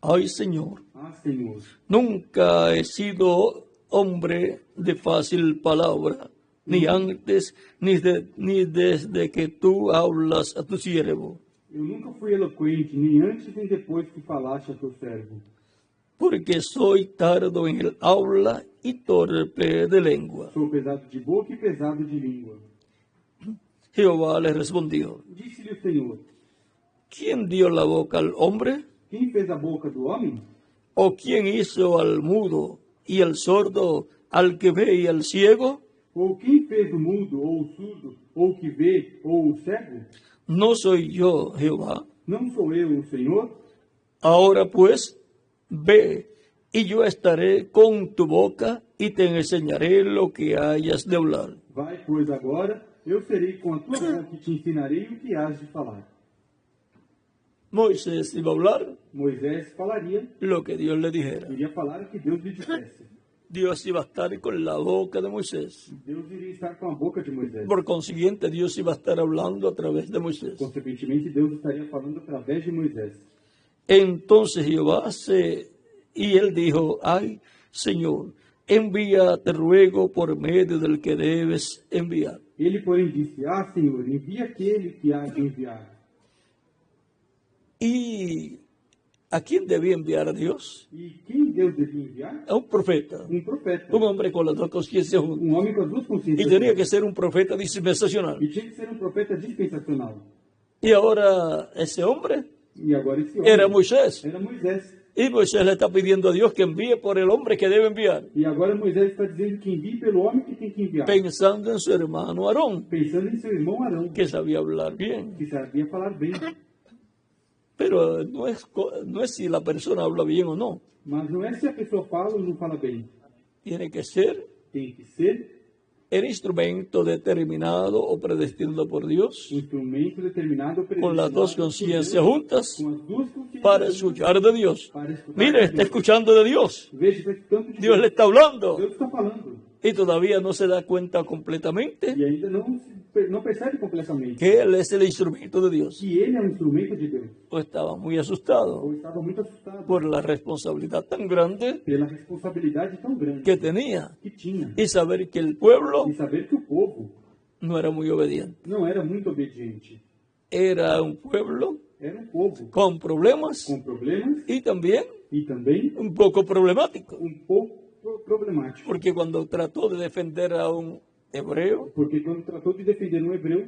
Speaker 1: ay Señor,
Speaker 2: Senhor,
Speaker 1: nunca he sido hombre de fácil palabra, ni antes ni desde que tú hablas a tu siervo,
Speaker 2: eu nunca fui eloquente, nem antes nem depois que falaste a teu servo,
Speaker 1: porque soy tardo en el habla y torpe de lengua.
Speaker 2: sou pesado de boca e pesado de língua.
Speaker 1: Jehová le respondió:
Speaker 2: Disse-lhe o Senhor,
Speaker 1: ¿quién dio la boca al hombre?
Speaker 2: quem fez a boca do homem?
Speaker 1: ¿O quién hizo al mudo y al sordo, al que ve y al ciego?
Speaker 2: Ou quem fez o mudo, ou o surdo, ou o que vê, ou o cego?
Speaker 1: ¿No soy yo, Jehová?
Speaker 2: Não sou eu o Senhor?
Speaker 1: Ahora pues, ve, y yo estaré con tu boca y te enseñaré lo que hayas de hablar.
Speaker 2: Vai, pois, agora, eu serei com a tua boca e te ensinarei o que has de falar.
Speaker 1: Moisés iba a hablar
Speaker 2: Moisés falaria,
Speaker 1: lo que Dios le dijera.
Speaker 2: iria falar o que Deus lhe dissesse.
Speaker 1: Dios iba a estar con la boca de Moisés.
Speaker 2: Deus iria estar com a boca de Moisés.
Speaker 1: Por consiguiente, Dios iba a estar hablando a través de Moisés.
Speaker 2: Consequentemente, Deus estaria falando através de Moisés.
Speaker 1: Entonces y él dijo, ay, Señor, envía, te ruego, por medio del que debes enviar.
Speaker 2: Ele, porém, disse, Senhor, envia aquele que há de enviar.
Speaker 1: ¿Y a quién debía enviar a Dios?
Speaker 2: E quem Deus devia enviar?
Speaker 1: A un profeta,
Speaker 2: Profeta.
Speaker 1: un hombre con las dos conciencias juntas.
Speaker 2: Homem com as duas
Speaker 1: Y
Speaker 2: consciências.
Speaker 1: tenía que ser un profeta dispensacional.
Speaker 2: E tinha que ser profeta dispensacional.
Speaker 1: Y ahora ese hombre
Speaker 2: E agora esse homem
Speaker 1: era Moisés.
Speaker 2: era Moisés.
Speaker 1: Y Moisés le está pidiendo a Dios que envíe por el hombre que debe enviar,
Speaker 2: E agora Moisés está dizendo que envie pelo homem que tem que enviar.
Speaker 1: pensando en su hermano Aarón,
Speaker 2: Pensando em seu irmão Arão,
Speaker 1: que sabía hablar bien.
Speaker 2: que sabia falar bem.
Speaker 1: Pero no es si la persona habla bien o no.
Speaker 2: Mas não é se a pessoa fala ou não fala bem.
Speaker 1: Tiene que ser
Speaker 2: Tem que ser
Speaker 1: el instrumento determinado o predestinado por Dios,
Speaker 2: instrumento determinado
Speaker 1: con las dos conciencias juntas,
Speaker 2: com as duas consciências
Speaker 1: para escuchar de Dios.
Speaker 2: para escutar
Speaker 1: Mire,
Speaker 2: de
Speaker 1: está
Speaker 2: Deus.
Speaker 1: escuchando de Dios.
Speaker 2: Veja, está escutando de
Speaker 1: Dios le está hablando.
Speaker 2: Deus está falando.
Speaker 1: Y todavía no se da cuenta completamente
Speaker 2: E ainda não percebe completamente
Speaker 1: que Él es el instrumento de Dios.
Speaker 2: que ele é um instrumento de Deus.
Speaker 1: O estaba muy asustado
Speaker 2: Ou estava muito assustado
Speaker 1: por la responsabilidad tan grande
Speaker 2: pela responsabilidade tão grande
Speaker 1: que tenía
Speaker 2: que tinha.
Speaker 1: y saber que el pueblo
Speaker 2: E saber que o povo
Speaker 1: no era muy obediente.
Speaker 2: não era muito obediente.
Speaker 1: Era un pueblo
Speaker 2: Era um povo
Speaker 1: con problemas
Speaker 2: com problemas
Speaker 1: y también
Speaker 2: e também
Speaker 1: un poco problemático,
Speaker 2: pouco problemático.
Speaker 1: porque cuando trató de defender a un hebreo
Speaker 2: Porque quando tratou de defender um hebreu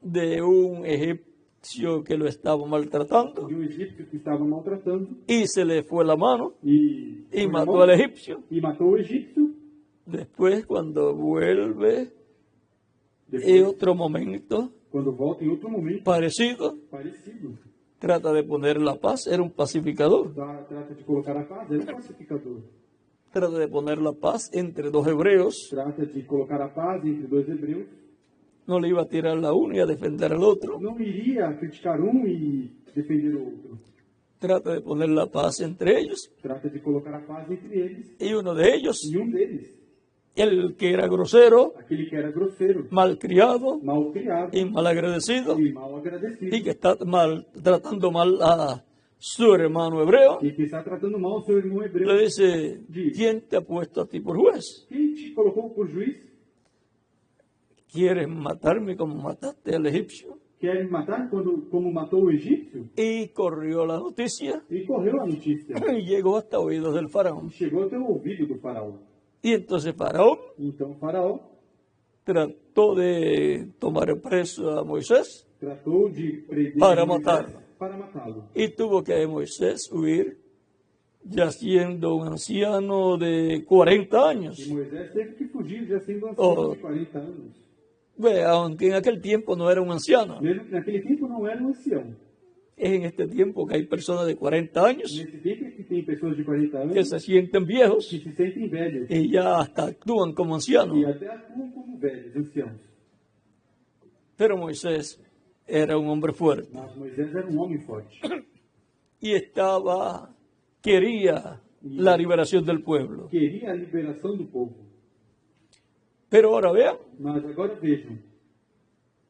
Speaker 1: de un egipcio que lo estaba maltratando
Speaker 2: de um egípcio que estava maltratando
Speaker 1: y se le fue la mano
Speaker 2: e
Speaker 1: y
Speaker 2: foi na
Speaker 1: mató
Speaker 2: mão
Speaker 1: al egipcio,
Speaker 2: e matou o egípcio,
Speaker 1: después cuando vuelve en
Speaker 2: depois,
Speaker 1: otro momento
Speaker 2: quando volta em outro momento
Speaker 1: parecido,
Speaker 2: parecido,
Speaker 1: trata de poner la paz, era un pacificador,
Speaker 2: trata de colocar a paz, era um pacificador.
Speaker 1: trata de poner la paz entre dos hebreos,
Speaker 2: Trata de colocar a paz entre dois hebreus.
Speaker 1: no le iba a tirar la uno y a defender al otro,
Speaker 2: Não iria criticar um e defender o outro.
Speaker 1: trata de poner la paz entre ellos,
Speaker 2: Trata de colocar a paz entre eles.
Speaker 1: y uno de ellos,
Speaker 2: E um deles,
Speaker 1: el que era grosero,
Speaker 2: aquele que era grosseiro,
Speaker 1: malcriado
Speaker 2: mal criado
Speaker 1: y malagradecido,
Speaker 2: e mal agradecido,
Speaker 1: y que está tratando mal a su hermano hebreo,
Speaker 2: e que está tratando mal o seu irmão hebreu.
Speaker 1: le dice, ¿quién te ha puesto a ti por juez?
Speaker 2: Quem te colocou por juiz?
Speaker 1: ¿Quieres matarme como mataste al egipcio?
Speaker 2: Quer me matar como matou o egípcio?
Speaker 1: Y corrió la noticia
Speaker 2: E correu a notícia.
Speaker 1: y llegó hasta oídos del faraón.
Speaker 2: Chegou até o ouvido do faraó.
Speaker 1: Y entonces Faraón
Speaker 2: Então o faraó
Speaker 1: trató de tomar preso a Moisés
Speaker 2: tratou de prender
Speaker 1: Para
Speaker 2: Moisés
Speaker 1: matá-lo.
Speaker 2: para matá-lo.
Speaker 1: y tuvo que Moisés huir, ya siendo un anciano de 40 años.
Speaker 2: E Moisés teve que fugir já sendo um
Speaker 1: Oh.
Speaker 2: anciano de 40 anos.
Speaker 1: Ve, aunque en aquel tiempo no era un anciano,
Speaker 2: Mesmo que naquele tempo não era um ancião.
Speaker 1: es en este tiempo que hay personas de 40 años
Speaker 2: Nesse tempo é que tem pessoas de 40 anos
Speaker 1: que se sienten viejos
Speaker 2: que se sentem velhos
Speaker 1: y ya hasta actúan como ancianos.
Speaker 2: e até atuam como velhos, anciãos.
Speaker 1: Pero Moisés era un hombre fuerte
Speaker 2: Mas Moisés era um homem forte.
Speaker 1: y quería la liberación del pueblo.
Speaker 2: Queria a liberação do povo.
Speaker 1: Pero ahora vean,
Speaker 2: Mas agora vejam,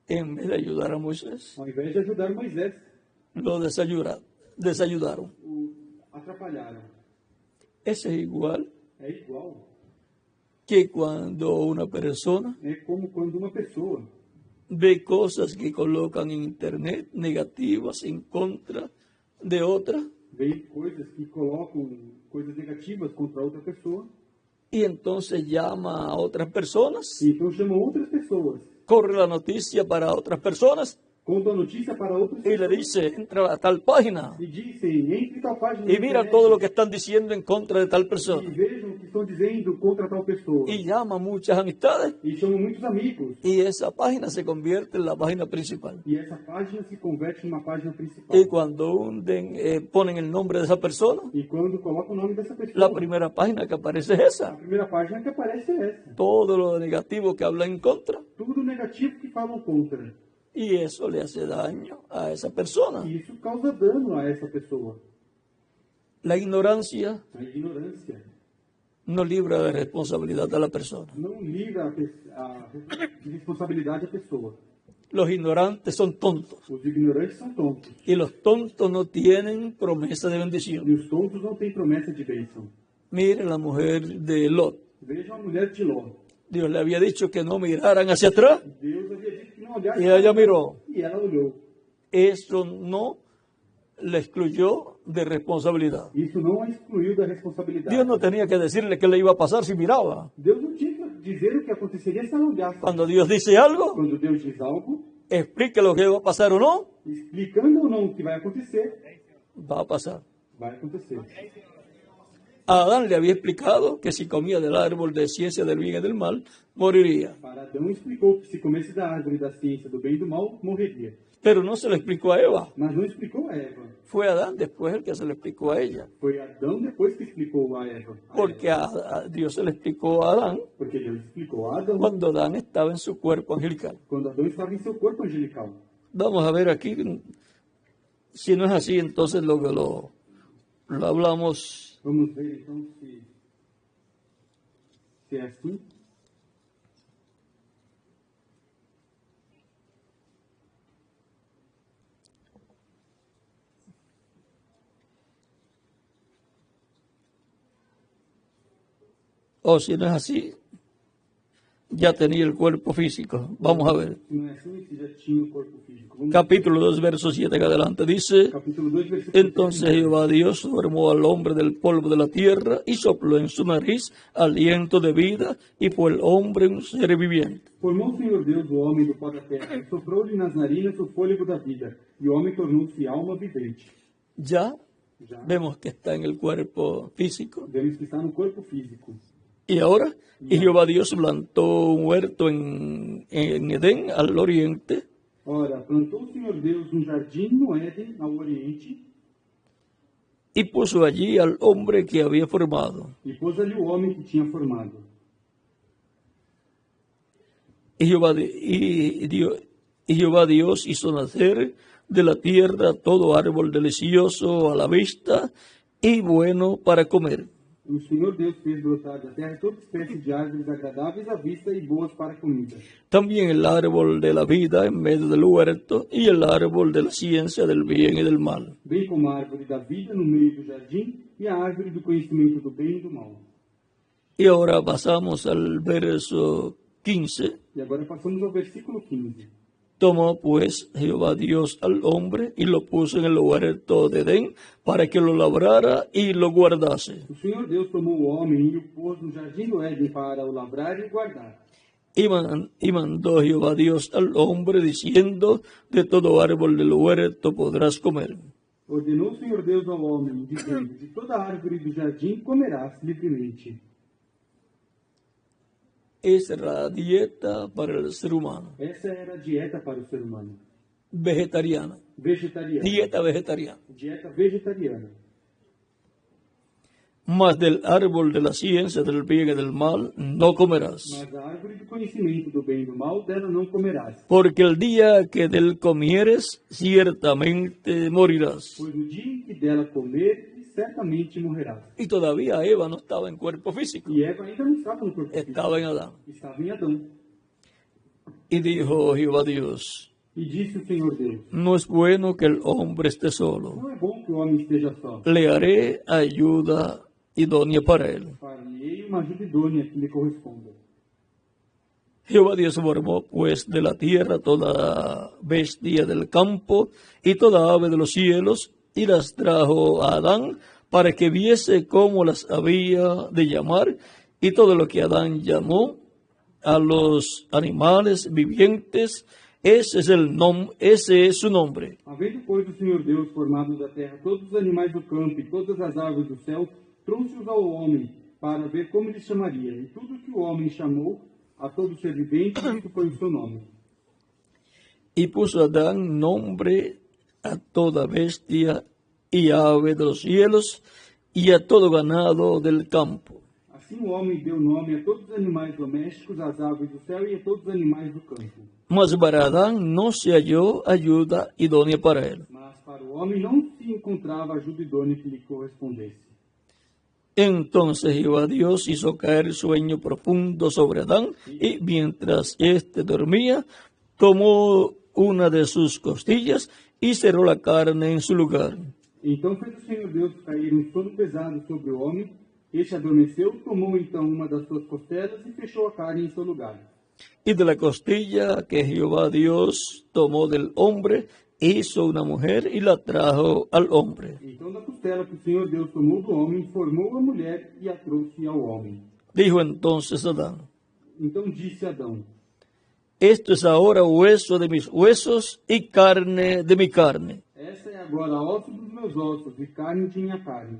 Speaker 1: en vez de ayudar a Moisés,
Speaker 2: ao invés de ajudar Moisés,
Speaker 1: lo desayudaron.
Speaker 2: o atrapalharam.
Speaker 1: Eso es igual
Speaker 2: É igual.
Speaker 1: que cuando una persona
Speaker 2: É como quando uma pessoa
Speaker 1: ve cosas que colocan en internet negativas en contra de otra
Speaker 2: vê coisas que colocam coisas negativas contra outra pessoa,
Speaker 1: y entonces llama a otras personas,
Speaker 2: e então chamam outras pessoas,
Speaker 1: corre la noticia para otras personas
Speaker 2: contam a notícia para outras
Speaker 1: y le
Speaker 2: pessoas
Speaker 1: dice, entra a tal página
Speaker 2: e dizem, entre tal página
Speaker 1: y
Speaker 2: na
Speaker 1: mira
Speaker 2: internet
Speaker 1: todo lo que están diciendo en contra de tal
Speaker 2: e
Speaker 1: persona.
Speaker 2: vejam o que estão dizendo contra tal pessoa.
Speaker 1: Y llama muchas amistades
Speaker 2: E chamam muitos amigos.
Speaker 1: y esa página se convierte en la página principal.
Speaker 2: E essa página se converte numa página principal.
Speaker 1: Y cuando ponen el nombre de esa persona,
Speaker 2: E quando coloca o nome dessa pessoa,
Speaker 1: la primera página que aparece es
Speaker 2: a
Speaker 1: esa.
Speaker 2: primeira página que aparece é essa.
Speaker 1: Todo lo negativo que habla en contra.
Speaker 2: Tudo negativo que falam contra.
Speaker 1: Y eso le hace daño a esa persona.
Speaker 2: E isso causa dano a essa pessoa.
Speaker 1: La ignorancia
Speaker 2: A ignorância
Speaker 1: no libra de responsabilidad a la persona.
Speaker 2: não livra a responsabilidade à pessoa.
Speaker 1: Los ignorantes son tontos
Speaker 2: Os ignorantes são tontos.
Speaker 1: y los tontos no tienen promesa de bendición.
Speaker 2: E os tontos não têm promessa de bênção.
Speaker 1: Mire la mujer de Lot.
Speaker 2: Veja a mulher de Ló.
Speaker 1: Dios le había dicho que no miraran hacia atrás
Speaker 2: Deus havia dito que não olhasse.
Speaker 1: y ella miró.
Speaker 2: E ela olhou.
Speaker 1: Eso no le excluyó de responsabilidad.
Speaker 2: Isso não a excluiu da responsabilidade.
Speaker 1: Dios no tenía que decirle qué le iba a pasar si miraba.
Speaker 2: Deus não tinha que dizer o que aconteceria se ela olhasse.
Speaker 1: Cuando Dios dice algo,
Speaker 2: Quando Deus diz algo,
Speaker 1: explique lo que va a pasar o no,
Speaker 2: explicando ou não o que vai acontecer,
Speaker 1: va a pasar.
Speaker 2: vai acontecer.
Speaker 1: A Adán le había explicado que si comía del árbol de ciencia del bien y del mal, moriría.
Speaker 2: Para Adão explicou que se comesse da árvore da ciência do bem e do mal, morreria.
Speaker 1: Pero no se lo explicó a Eva.
Speaker 2: Mas não explicou a Eva.
Speaker 1: Fue Adán después el que se lo explicó a ella.
Speaker 2: Foi Adão depois que explicou a Eva.
Speaker 1: Porque a Dios se le explicó a Adán
Speaker 2: Porque Deus explicou a Adão
Speaker 1: cuando Adán estaba en su cuerpo angelical.
Speaker 2: quando Adão estava em seu corpo angelical.
Speaker 1: Vamos a ver aquí. Si no es así, entonces lo hablamos.
Speaker 2: Vamos ver então se é assim.
Speaker 1: O si no es así, ya tenía el cuerpo físico. Vamos a ver.
Speaker 2: Se não é assim, se já tinha o corpo físico. Vamos
Speaker 1: Capítulo 2, verso 7 en adelante dice:
Speaker 2: capítulo 2, versículo
Speaker 1: Entonces Jehová Dios formó al hombre del polvo de la tierra y sopló en su nariz aliento de vida, y fue el hombre un ser viviente.
Speaker 2: Formou o Senhor Deus o homem do pó da terra, e soprou-lhe nas narinas o fôlego da vida, e o homem tornou-se alma vivente.
Speaker 1: Ya
Speaker 2: Já
Speaker 1: vemos que está en el cuerpo físico.
Speaker 2: vemos que está no corpo físico.
Speaker 1: Y ahora, y Jehová Dios plantó un huerto en Edén, al oriente,
Speaker 2: Ora, plantou o Senhor Deus um jardim no Éden, ao oriente,
Speaker 1: y puso allí al hombre que había formado.
Speaker 2: e pôs ali o homem que tinha formado.
Speaker 1: Y Jehová Dios hizo nacer de la tierra todo árbol delicioso a la vista y bueno para comer.
Speaker 2: O Senhor Deus fez brotar da terra toda espécie de árvores agradáveis à vista e boas para a comida.
Speaker 1: También el árbol de la vida en medio del huerto y el árbol de la ciencia del bien y del mal.
Speaker 2: Bem como a árvore da vida no meio do jardim e a árvore do conhecimento do bem e do mal.
Speaker 1: Y ahora pasamos al verso 15.
Speaker 2: E agora passamos ao versículo 15.
Speaker 1: Tomó pues Jehová Dios al hombre y lo puso en el huerto de Edén para que lo labrara y lo guardase.
Speaker 2: O Senhor Deus tomou o homem e o pôs no jardim do Éden para o labrar e guardar.
Speaker 1: Y mandó Jehová Dios al hombre diciendo, de todo árbol del huerto podrás comer.
Speaker 2: Ordenou o Senhor Deus ao homem, dizendo, de toda árvore do jardim comerás livremente.
Speaker 1: Esa era la dieta para el ser humano,
Speaker 2: Essa era a dieta para o ser humano.
Speaker 1: vegetariana,
Speaker 2: Vegetariana.
Speaker 1: dieta vegetariana.
Speaker 2: Dieta vegetariana.
Speaker 1: Mas del árbol de la ciencia del bien y del mal no comerás,
Speaker 2: Mas a árvore do conhecimento do bem e do mal, dela não comerás.
Speaker 1: porque el día que del comieres ciertamente morirás.
Speaker 2: Pois no dia em que dela comer, certamente morrerás.
Speaker 1: Y todavía Eva no estaba en cuerpo físico,
Speaker 2: E Eva ainda não estava no corpo físico.
Speaker 1: estaba en Adán.
Speaker 2: Estava em Adão.
Speaker 1: Y dijo Jehová Dios,
Speaker 2: E disse o Senhor Deus,
Speaker 1: no es bueno que el hombre esté solo,
Speaker 2: não é bom que o homem esteja só.
Speaker 1: le haré ayuda idónea para él.
Speaker 2: Farei uma ajuda idônea que lhe corresponda.
Speaker 1: Jehová Dios formó pues de la tierra toda bestia del campo y toda ave de los cielos, y las trajo a Adán para que viese cómo las había de llamar, y todo lo que Adán llamó a los animales vivientes, Ese es su nombre.
Speaker 2: Havendo, pois, o Senhor Deus formado da terra todos os animais do campo e todas as aves do céu, trouxe-os ao homem para ver como lhe chamaria. E tudo que o homem chamou a todo ser vivente, isso foi o seu nome.
Speaker 1: Y puso Adán nombre a toda bestia y ave de los cielos y a todo ganado del campo.
Speaker 2: Assim o homem deu nome a todos os animais domésticos, às aves do céu e a todos os animais do campo.
Speaker 1: Mas para Adán no se halló ayuda idónea para él.
Speaker 2: Mas para o homem não se encontrava ajuda idônea que lhe correspondesse.
Speaker 1: Entonces Jehová Dios hizo caer sueño profundo sobre Adán y mientras éste dormía, tomó una de sus costillas y cerró la carne en su lugar.
Speaker 2: Então fez o Senhor Deus cair um sono pesado sobre o homem. Este adormeceu, tomou então uma das suas costelas e fechou a carne em seu lugar.
Speaker 1: Y de la costilla que Jehová Dios tomó del hombre, hizo una mujer y la trajo al hombre.
Speaker 2: Então da costela que o Senhor Deus tomou do homem, formou a mulher e a trouxe ao homem.
Speaker 1: Dijo entonces Adán:
Speaker 2: Então disse Adão:
Speaker 1: esto es ahora hueso de mis huesos y carne de mi carne.
Speaker 2: Essa é agora osso dos meus ossos e carne de minha carne.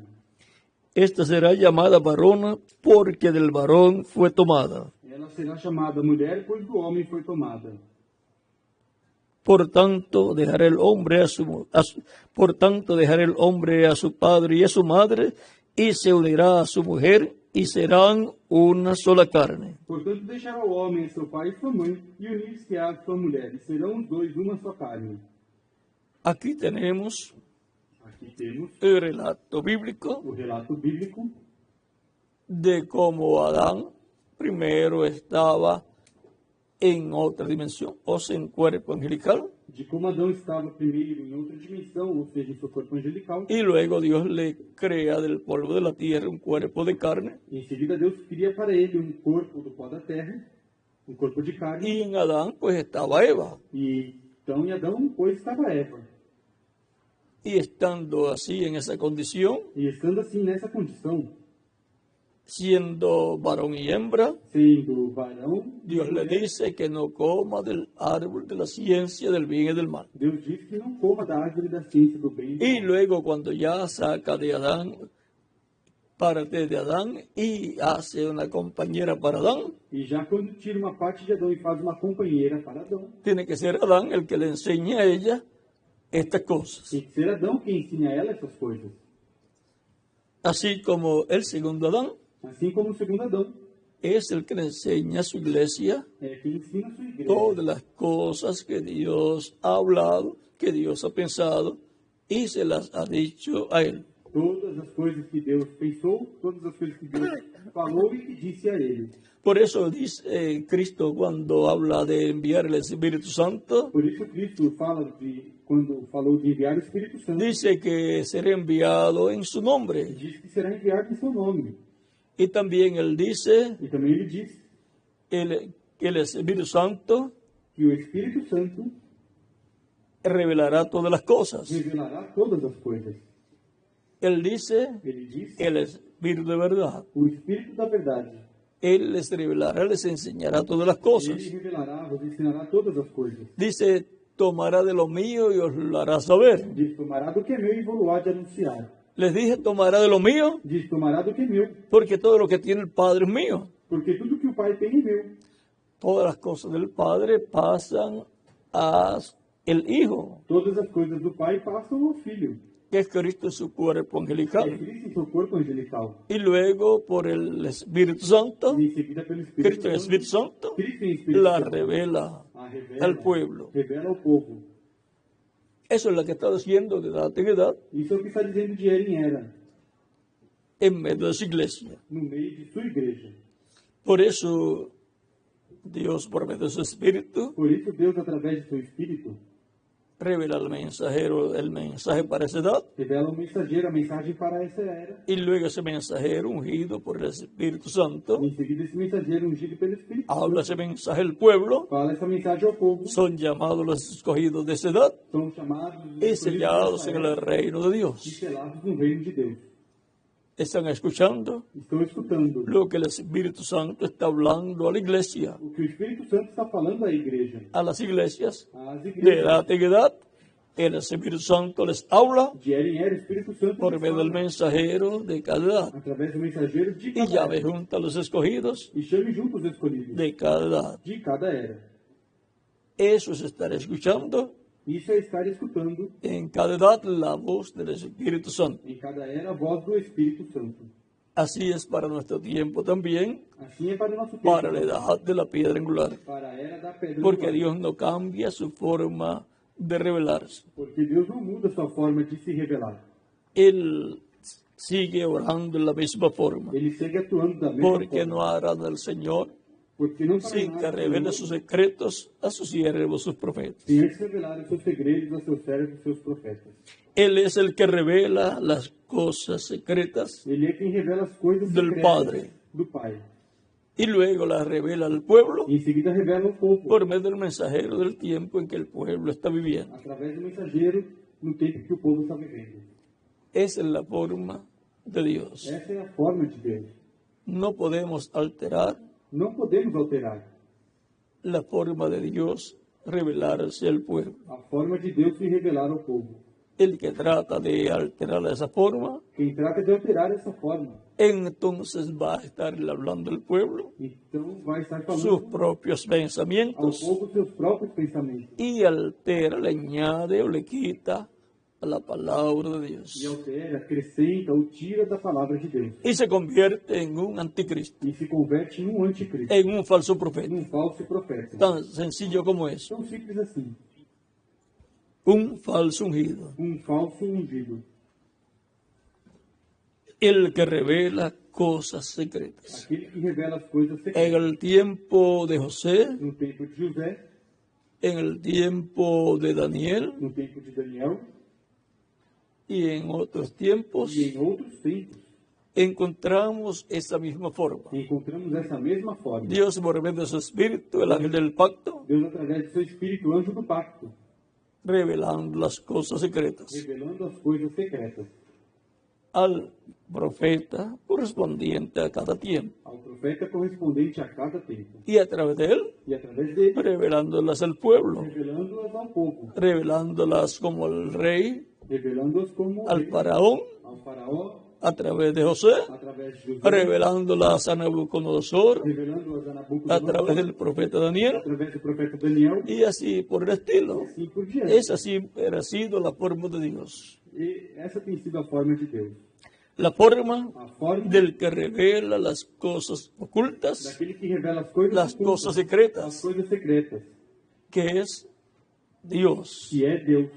Speaker 1: Esta será llamada varona porque del varón fue tomada.
Speaker 2: Ela será chamada mulher, pois do homem foi tomada.
Speaker 1: Por tanto, dejará el hombre a su padre y a su madre, y se unirá a su mujer, y serán una sola carne.
Speaker 2: Portanto, deixará o homem a seu pai e sua mãe, e unir-se-á a sua mulher, e serão os dois uma só carne.
Speaker 1: Aquí tenemos
Speaker 2: Aqui temos
Speaker 1: el relato bíblico
Speaker 2: o relato bíblico
Speaker 1: de cómo Adán primero estaba en otra dimensión, o sea, en cuerpo angelical,
Speaker 2: de como Adão estava primeiro em outra dimensão, ou seja, em seu corpo angelical.
Speaker 1: y luego Dios le crea del polvo de la tierra un cuerpo de carne,
Speaker 2: Em seguida, Deus cria para ele um corpo do pó da terra, um corpo de carne.
Speaker 1: y en Adán pues estaba Eva.
Speaker 2: E então em Adão, pois, estava Eva.
Speaker 1: Y estando así en esa condición,
Speaker 2: E estando assim nessa condição,
Speaker 1: siendo varón y hembra,
Speaker 2: sendo varão,
Speaker 1: Dios le dice que no coma del árbol de la ciencia del bien y del mal.
Speaker 2: Deus diz que não coma da árvore da ciência do bem e do
Speaker 1: Y
Speaker 2: mal.
Speaker 1: luego cuando ya saca de Adán, parte de Adán y hace una compañera para Adán,
Speaker 2: E já quando tira uma parte de Adão e faz uma companheira para Adão,
Speaker 1: tiene que ser Adán el que le enseñe a ella estas cosas.
Speaker 2: tem que ser Adão quem ensina a ela essas coisas.
Speaker 1: Así como el segundo Adán
Speaker 2: Assim como o segundo Adão
Speaker 1: es el que le enseña a su iglesia
Speaker 2: é quem ensina a sua igreja.
Speaker 1: todas las cosas que Dios ha hablado, que Dios ha pensado y se las ha dicho a él.
Speaker 2: Todas as coisas que Deus pensou, todas as coisas que Deus falou e que disse a ele.
Speaker 1: Por eso dice Cristo cuando habla de enviar el Espíritu Santo,
Speaker 2: Por isso Cristo fala quando falou de enviar o Espírito Santo,
Speaker 1: dice que será enviado en su nombre.
Speaker 2: diz que será enviado em seu nome.
Speaker 1: Y también él dice
Speaker 2: E também ele diz
Speaker 1: que el Espíritu Santo
Speaker 2: que o Espírito Santo
Speaker 1: revelará todas las cosas.
Speaker 2: revelará todas as coisas.
Speaker 1: Él dice
Speaker 2: Ele diz
Speaker 1: el Espíritu de verdad.
Speaker 2: o Espírito da verdade.
Speaker 1: Él les revelará, les enseñará todas las cosas.
Speaker 2: Ele revelará, vos ensinará todas as coisas.
Speaker 1: Dice, tomará de lo mío y os lo hará saber.
Speaker 2: Diz, tomará do que é meu e vou há de anunciar.
Speaker 1: Les dije, tomará de lo mío,
Speaker 2: Diz, tomará do que é meu,
Speaker 1: porque todo lo que tiene el Padre es mío.
Speaker 2: porque tudo que o Pai tem é meu.
Speaker 1: Todas las cosas del Padre pasan a el Hijo,
Speaker 2: Todas as coisas do Pai passam ao Filho.
Speaker 1: que es Cristo en su cuerpo
Speaker 2: É
Speaker 1: angelical.
Speaker 2: Cristo em seu corpo angelical.
Speaker 1: Y luego por el Espíritu Santo,
Speaker 2: E em seguida pelo Espírito
Speaker 1: Cristo en el Espíritu Santo,
Speaker 2: Cristo em Espírito
Speaker 1: la
Speaker 2: Santo
Speaker 1: revela
Speaker 2: a revela,
Speaker 1: al pueblo.
Speaker 2: revela ao povo.
Speaker 1: Eso es lo que está diciendo de edad en edad
Speaker 2: Isso é o que está dizendo de era em era,
Speaker 1: en medio de su iglesia.
Speaker 2: no meio de sua igreja.
Speaker 1: Por eso Dios, por medio de su Espíritu,
Speaker 2: Por isso Deus, através de seu Espírito,
Speaker 1: revela al mensajero el mensaje para esa edad.
Speaker 2: revela ao mensageiro a mensagem para essa era.
Speaker 1: Y luego ese mensajero ungido por el Espíritu Santo
Speaker 2: Em seguida, esse mensageiro ungido pelo Espírito
Speaker 1: habla ese mensaje al pueblo.
Speaker 2: fala essa mensagem ao povo.
Speaker 1: Son llamados los escogidos de esa edad
Speaker 2: São chamados
Speaker 1: y sellados en el reino de
Speaker 2: e
Speaker 1: Dios.
Speaker 2: selados no reino de Deus.
Speaker 1: están escuchando
Speaker 2: estão escutando
Speaker 1: lo que el Espíritu Santo está hablando a la iglesia,
Speaker 2: o que o Espírito Santo está falando à igreja.
Speaker 1: a las iglesias
Speaker 2: Às
Speaker 1: de
Speaker 2: igrejas,
Speaker 1: edad en edad. El Espíritu Santo les habla
Speaker 2: de era em era, o Espírito Santo
Speaker 1: por
Speaker 2: nos
Speaker 1: medio del
Speaker 2: fala
Speaker 1: mensajero de cada edad
Speaker 2: através do mensageiro de
Speaker 1: y
Speaker 2: cada
Speaker 1: llame
Speaker 2: era.
Speaker 1: junto a los escogidos
Speaker 2: E chame junto os escolhidos
Speaker 1: de cada edad.
Speaker 2: de cada era.
Speaker 1: Eso es estar escuchando
Speaker 2: Isso é estar escutando
Speaker 1: en cada edad la voz del Espíritu Santo.
Speaker 2: em cada era a voz do Espírito Santo.
Speaker 1: Así es para nuestro tiempo también,
Speaker 2: Assim é para o nosso tempo,
Speaker 1: para la edad de la piedra angular,
Speaker 2: para a era da pedra
Speaker 1: porque
Speaker 2: angular.
Speaker 1: Dios no cambia su forma de revelarse.
Speaker 2: Porque Deus não muda sua forma de se revelar.
Speaker 1: Él sigue orando en la misma forma,
Speaker 2: Ele segue atuando da mesma
Speaker 1: porque
Speaker 2: forma.
Speaker 1: no hará del Señor
Speaker 2: Porque não fará
Speaker 1: sin que
Speaker 2: nada
Speaker 1: revele
Speaker 2: Senhor,
Speaker 1: sus secretos a sus siervos, sus profetas.
Speaker 2: sem antes revelar os seus segredos a seus servos e seus profetas.
Speaker 1: Él es el que revela las cosas secretas
Speaker 2: Ele é quem revela as coisas
Speaker 1: Del
Speaker 2: secretas
Speaker 1: Padre.
Speaker 2: do Pai.
Speaker 1: y luego las revela al pueblo
Speaker 2: E em seguida revela ao povo,
Speaker 1: por medio del mensajero del tiempo en que el pueblo está viviendo.
Speaker 2: através do mensageiro, no tempo que o povo está vivendo.
Speaker 1: Esa es la forma de Dios.
Speaker 2: Essa é a forma de Deus.
Speaker 1: No podemos alterar
Speaker 2: Não podemos alterar
Speaker 1: la forma de Dios revelarse al pueblo.
Speaker 2: a forma de Deus se revelar ao povo.
Speaker 1: El que trata de alterar esa forma,
Speaker 2: Quem trata de alterar essa forma,
Speaker 1: entonces va a estar hablando al pueblo
Speaker 2: então vai estar
Speaker 1: sus
Speaker 2: falando
Speaker 1: propios
Speaker 2: ao
Speaker 1: pensamientos
Speaker 2: povo seus próprios pensamentos.
Speaker 1: y altera, le añade o le quita a la palabra de
Speaker 2: E
Speaker 1: Dios.
Speaker 2: altera, acrescenta ou tira da palavra de Deus.
Speaker 1: Y se convierte en un anticristo,
Speaker 2: E se converte em um anticristo,
Speaker 1: en un falso profeta.
Speaker 2: num falso profeta.
Speaker 1: Tan sencillo como eso.
Speaker 2: Tão simples assim.
Speaker 1: Un falso ungido.
Speaker 2: Um falso ungido.
Speaker 1: El que revela cosas secretas.
Speaker 2: Aquele que revela as coisas
Speaker 1: En
Speaker 2: secretas.
Speaker 1: el tiempo de José,
Speaker 2: No tempo de José,
Speaker 1: en el tiempo de Daniel
Speaker 2: no tempo de Daniel
Speaker 1: y en otros tiempos,
Speaker 2: e em outros tempos,
Speaker 1: encontramos esa misma forma.
Speaker 2: encontramos essa mesma forma.
Speaker 1: Dios, por medio de su espíritu, el ángel del pacto,
Speaker 2: Deus, através do seu Espírito, anjo do pacto,
Speaker 1: revelando las cosas secretas
Speaker 2: revelando as coisas secretas
Speaker 1: al profeta correspondiente a cada tiempo.
Speaker 2: ao profeta correspondente a cada tempo.
Speaker 1: Y a través de él,
Speaker 2: E através dele,
Speaker 1: revelándolas al pueblo,
Speaker 2: revelando-as ao povo,
Speaker 1: revelándolas como al rey,
Speaker 2: revelando-as como
Speaker 1: al
Speaker 2: rei,
Speaker 1: faraón,
Speaker 2: ao faraó,
Speaker 1: a través de José,
Speaker 2: através de José,
Speaker 1: revelándolas a Nabucodonosor,
Speaker 2: revelando-as a
Speaker 1: a
Speaker 2: Nabucodonosor,
Speaker 1: través del profeta Daniel,
Speaker 2: através do profeta Daniel,
Speaker 1: y así por el estilo.
Speaker 2: e por diante.
Speaker 1: Esa siempre ha sido la forma de Dios.
Speaker 2: E essa tem sido a forma de Deus.
Speaker 1: La forma
Speaker 2: A forma
Speaker 1: del que revela las cosas ocultas,
Speaker 2: daquele que revela as coisas
Speaker 1: las
Speaker 2: ocultas,
Speaker 1: cosas
Speaker 2: as
Speaker 1: secretas,
Speaker 2: coisas secretas,
Speaker 1: que es Dios.
Speaker 2: que é Deus.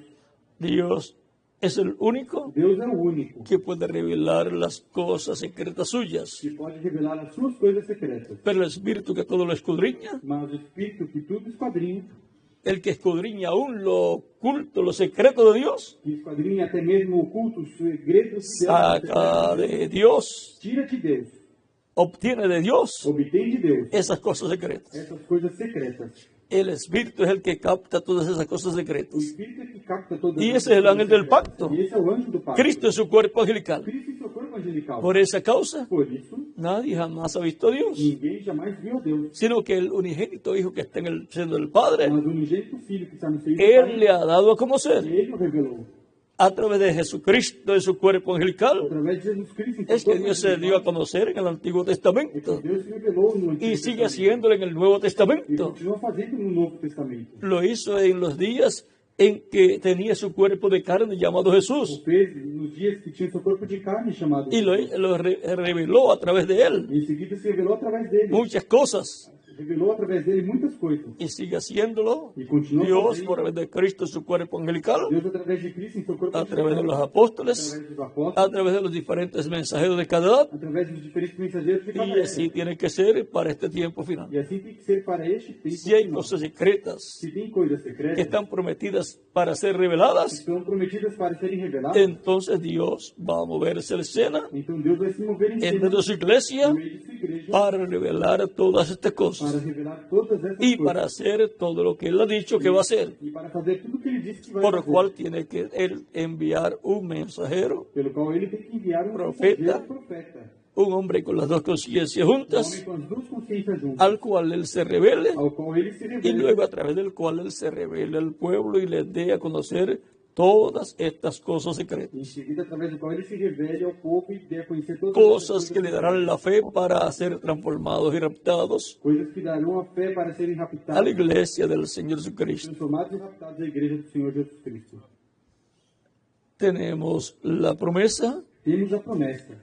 Speaker 1: Dios es el único
Speaker 2: Deus é o único
Speaker 1: que puede revelar las cosas secretas suyas.
Speaker 2: que pode revelar as suas coisas secretas.
Speaker 1: Pero el Espíritu que todo lo escudriña,
Speaker 2: Mas o Espírito que tudo esquadrinha,
Speaker 1: el que escudriña aún lo oculto, lo secreto de Dios,
Speaker 2: que esquadrinha até mesmo ocultos, segredos de
Speaker 1: saca
Speaker 2: Deus,
Speaker 1: de Dios,
Speaker 2: tira de Deus,
Speaker 1: obtiene de Dios
Speaker 2: obtém de Deus
Speaker 1: esas cosas secretas.
Speaker 2: essas coisas secretas.
Speaker 1: El Espíritu es el que capta todas esas cosas
Speaker 2: O
Speaker 1: secretas.
Speaker 2: Espírito é que capta todas
Speaker 1: Y
Speaker 2: essas
Speaker 1: ese es el
Speaker 2: coisas
Speaker 1: ángel del
Speaker 2: secretas.
Speaker 1: pacto.
Speaker 2: E esse é o anjo do pacto.
Speaker 1: Cristo es su cuerpo angelical.
Speaker 2: Cristo em seu corpo angelical.
Speaker 1: Por esa causa,
Speaker 2: Por isso,
Speaker 1: nadie jamás ha visto a Dios,
Speaker 2: ninguém jamais viu a Deus.
Speaker 1: sino que el unigénito Hijo que está en el seno del Padre,
Speaker 2: Mas o unigênito Filho que está no seio do
Speaker 1: Él
Speaker 2: Pai,
Speaker 1: le ha dado a conocer
Speaker 2: ele o revelou.
Speaker 1: a través de Jesucristo, de su cuerpo angelical.
Speaker 2: Através de Jesus Cristo. em seu
Speaker 1: Es que
Speaker 2: corpo
Speaker 1: Dios se
Speaker 2: angelical,
Speaker 1: dio a conocer en el Antiguo
Speaker 2: é que
Speaker 1: Testamento
Speaker 2: Deus se revelou no Antigo
Speaker 1: y sigue
Speaker 2: Testamento.
Speaker 1: haciéndolo en el Nuevo
Speaker 2: E
Speaker 1: Testamento.
Speaker 2: continua fazendo no Novo Testamento.
Speaker 1: Lo hizo en los días en que tenía su cuerpo de carne llamado
Speaker 2: O
Speaker 1: Jesús
Speaker 2: fez nos dias que tinha seu corpo de carne chamado
Speaker 1: y lo reveló a través de él
Speaker 2: E em seguida se revelou através dele.
Speaker 1: muchas cosas
Speaker 2: Revelou através dele muitas coisas.
Speaker 1: y sigue haciéndolo
Speaker 2: E continua
Speaker 1: Dios
Speaker 2: fazendo.
Speaker 1: por medio de Cristo, su cuerpo angelical,
Speaker 2: Deus através de Cristo em seu corpo
Speaker 1: a través de los
Speaker 2: angelical,
Speaker 1: apóstoles,
Speaker 2: através dos
Speaker 1: a
Speaker 2: apóstolos,
Speaker 1: través de los diferentes mensajeros de cada edad,
Speaker 2: através dos diferentes mensageiros de cada
Speaker 1: y
Speaker 2: era.
Speaker 1: así tiene que ser para este tiempo final.
Speaker 2: E assim tem que ser para este tempo.
Speaker 1: Si hay
Speaker 2: final.
Speaker 1: cosas secretas
Speaker 2: Se tem coisas secretas
Speaker 1: que están prometidas para ser reveladas,
Speaker 2: estão prometidas para serem reveladas,
Speaker 1: entonces Dios va a moverse en escena
Speaker 2: então Deus vai se mover em
Speaker 1: en
Speaker 2: cima
Speaker 1: medio de su iglesia
Speaker 2: no meio de sua igreja
Speaker 1: para revelar todas estas cosas.
Speaker 2: para revelar todas essas
Speaker 1: y
Speaker 2: coisas.
Speaker 1: para hacer todo lo que Él ha dicho que va a hacer.
Speaker 2: E para fazer tudo o que ele disse que vai
Speaker 1: Por lo
Speaker 2: fazer.
Speaker 1: cual tiene que Él enviar un mensajero,
Speaker 2: Pelo qual ele tem que enviar um
Speaker 1: Profeta.
Speaker 2: mensageiro profeta.
Speaker 1: un hombre con las dos conciencias
Speaker 2: Um homem
Speaker 1: juntas,
Speaker 2: com as duas consciências juntas.
Speaker 1: al cual Él se revele,
Speaker 2: Ao qual ele se
Speaker 1: y
Speaker 2: revela.
Speaker 1: luego a través del cual Él se revele al pueblo y les dé a conocer todas estas cosas secretas.
Speaker 2: Em seguida, através do qual ele se revele ao povo e dê a conhecer todas
Speaker 1: Cosas
Speaker 2: essas
Speaker 1: que le darán la fe para ser transformados y raptados
Speaker 2: coisas que darão a fé para serem
Speaker 1: a la
Speaker 2: raptados,
Speaker 1: iglesia del Señor Jesucristo.
Speaker 2: transformados e raptados à igreja do Senhor Jesus Cristo.
Speaker 1: Tenemos la promesa
Speaker 2: Temos a promessa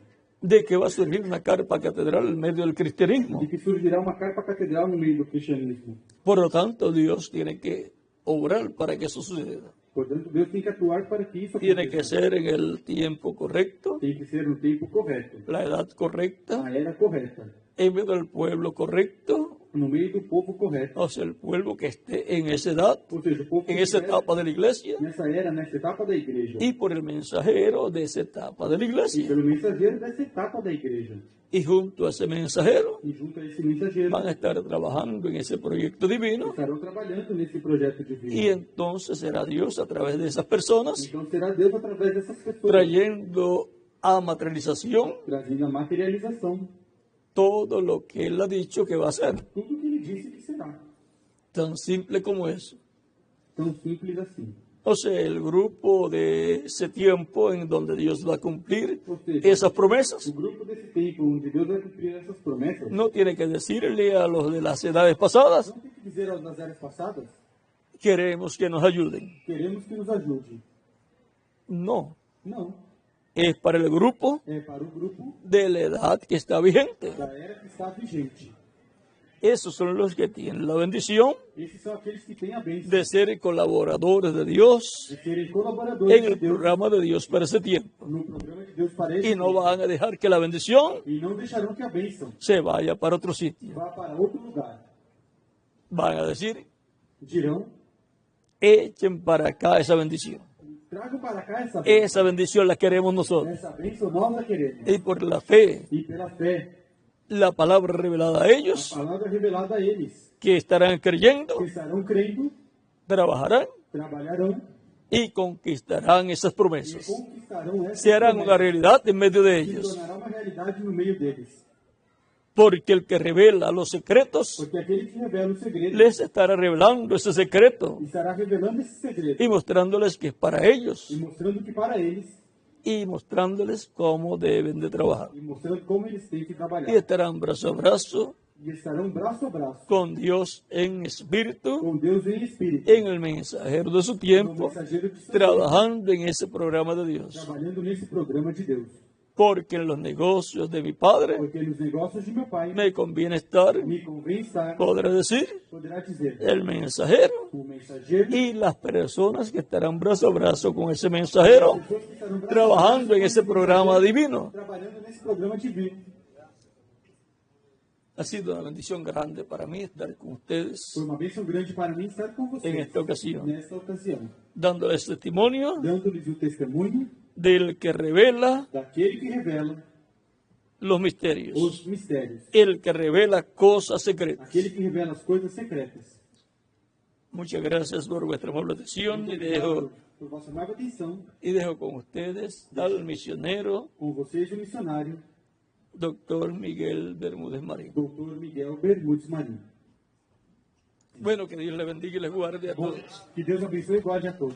Speaker 1: de que va a surgir una carpa catedral en medio del cristianismo.
Speaker 2: de que surgirá uma carpa catedral no meio do cristianismo.
Speaker 1: Por lo tanto, Dios tiene que obrar para que eso suceda.
Speaker 2: Portanto, Deus tem que atuar para que isso
Speaker 1: Tiene que
Speaker 2: aconteça.
Speaker 1: ser en el tiempo correcto,
Speaker 2: Tem que ser no tempo correto,
Speaker 1: la edad correcta,
Speaker 2: a era correta,
Speaker 1: en medio del pueblo correcto,
Speaker 2: no meio do povo correto.
Speaker 1: o sea, el pueblo que esté en esa edad,
Speaker 2: Ou seja, o povo que
Speaker 1: en esa
Speaker 2: estiver
Speaker 1: etapa de la iglesia,
Speaker 2: nessa era, nessa etapa da igreja.
Speaker 1: y por el mensajero de esa etapa de la
Speaker 2: E
Speaker 1: iglesia.
Speaker 2: pelo mensageiro dessa etapa da igreja.
Speaker 1: Y junto a ese mensajero
Speaker 2: E junto a esse mensageiro,
Speaker 1: van a estar trabajando en ese proyecto divino,
Speaker 2: estarão trabalhando nesse projeto divino.
Speaker 1: y entonces será Dios a través de esas personas
Speaker 2: Então será Deus através dessas pessoas,
Speaker 1: trayendo a materialización
Speaker 2: trazendo a materialização,
Speaker 1: todo lo que Él ha dicho que va a hacer.
Speaker 2: tudo o que ele disse que será.
Speaker 1: Tan simple como eso.
Speaker 2: Tão simples assim.
Speaker 1: O sea, el grupo de ese tiempo en donde Dios va a cumplir
Speaker 2: Ou seja,
Speaker 1: esas promesas,
Speaker 2: o grupo desse tempo onde Deus vai cumprir essas promessas,
Speaker 1: no tiene que decirle a los de las edades pasadas,
Speaker 2: não tem que dizer aos das eras passadas,
Speaker 1: queremos que nos ayuden.
Speaker 2: queremos que nos ajude.
Speaker 1: No,
Speaker 2: Não.
Speaker 1: es para el grupo
Speaker 2: É para o grupo
Speaker 1: de la edad que está vigente.
Speaker 2: da era que está vigente.
Speaker 1: Esos son los que tienen la bendición
Speaker 2: Esses são aqueles que têm a bênção
Speaker 1: de ser colaboradores de Dios
Speaker 2: de serem colaboradores
Speaker 1: en
Speaker 2: de
Speaker 1: el
Speaker 2: Deus
Speaker 1: programa de Dios para ese tiempo.
Speaker 2: no programa de Deus para esse
Speaker 1: Y no
Speaker 2: tempo.
Speaker 1: van a dejar que la bendición
Speaker 2: E não deixarão que a bênção
Speaker 1: se vaya para otro sitio.
Speaker 2: vá para outro lugar.
Speaker 1: Van a decir,
Speaker 2: Dirão,
Speaker 1: echen para acá esa bendición.
Speaker 2: tragam para cá essa bênção.
Speaker 1: Esa bendición la queremos nosotros.
Speaker 2: Essa bênção nós a queremos.
Speaker 1: Y por la fe,
Speaker 2: E pela fé,
Speaker 1: la palabra revelada a
Speaker 2: a
Speaker 1: ellos,
Speaker 2: palavra revelada a eles,
Speaker 1: que estarán creyendo,
Speaker 2: que estarão crendo,
Speaker 1: trabajarán
Speaker 2: trabalharão
Speaker 1: y conquistarán esas
Speaker 2: e
Speaker 1: promesas.
Speaker 2: conquistarão essas
Speaker 1: Se harán una
Speaker 2: promessas.
Speaker 1: realidad en medio de
Speaker 2: Se
Speaker 1: ellos.
Speaker 2: tornará uma realidade no meio deles.
Speaker 1: Porque el que revela los secretos,
Speaker 2: Porque aquele que revela o segredo
Speaker 1: les estará revelando ese secreto
Speaker 2: estará revelando esse segredo
Speaker 1: y mostrándoles que es para ellos
Speaker 2: e mostrando que para eles
Speaker 1: y mostrándoles cómo deben de trabajar.
Speaker 2: e mostrando como eles têm que
Speaker 1: Y
Speaker 2: trabalhar.
Speaker 1: estarán brazo a brazo
Speaker 2: E estarão braço a braço
Speaker 1: con Dios en espíritu,
Speaker 2: com Deus em espírito,
Speaker 1: en el mensajero de su
Speaker 2: no
Speaker 1: tiempo,
Speaker 2: mensageiro de seu tempo,
Speaker 1: trabajando en ese programa de Dios.
Speaker 2: trabalhando nesse programa de Deus.
Speaker 1: Porque en los negocios de mi Padre
Speaker 2: Porque nos negócios de meu pai
Speaker 1: me conviene estar,
Speaker 2: me convém estar,
Speaker 1: podrá decir,
Speaker 2: poderá dizer,
Speaker 1: el mensajero
Speaker 2: o mensageiro
Speaker 1: y las personas que estarán brazo a brazo con ese mensajero,
Speaker 2: pessoas que estarão braço a
Speaker 1: trabajando
Speaker 2: braço
Speaker 1: en
Speaker 2: com
Speaker 1: ese programa divino.
Speaker 2: trabalhando nesse programa divino.
Speaker 1: Ha sido una bendición grande para mí estar con ustedes
Speaker 2: Foi uma bênção grande para mim estar com vocês
Speaker 1: en esta ocasión,
Speaker 2: nesta ocasião,
Speaker 1: dándoles testimonio
Speaker 2: dando-lhes o testemunho
Speaker 1: del que revela
Speaker 2: daquele que revela
Speaker 1: los misterios,
Speaker 2: os mistérios,
Speaker 1: el que revela cosas secretas.
Speaker 2: aquele que revela as coisas secretas.
Speaker 1: Muchas gracias por vuestra amable atención
Speaker 2: Por vossa amável atenção,
Speaker 1: y dejo con ustedes al misionero
Speaker 2: com vocês o missionário,
Speaker 1: Dr. Miguel Bermúdez Marín.
Speaker 2: Dr. Miguel Bermudes Marinho.
Speaker 1: Bueno, que Dios le bendiga y les guarde a
Speaker 2: Bom,
Speaker 1: todos.
Speaker 2: que Deus abençoe e guarde a todos.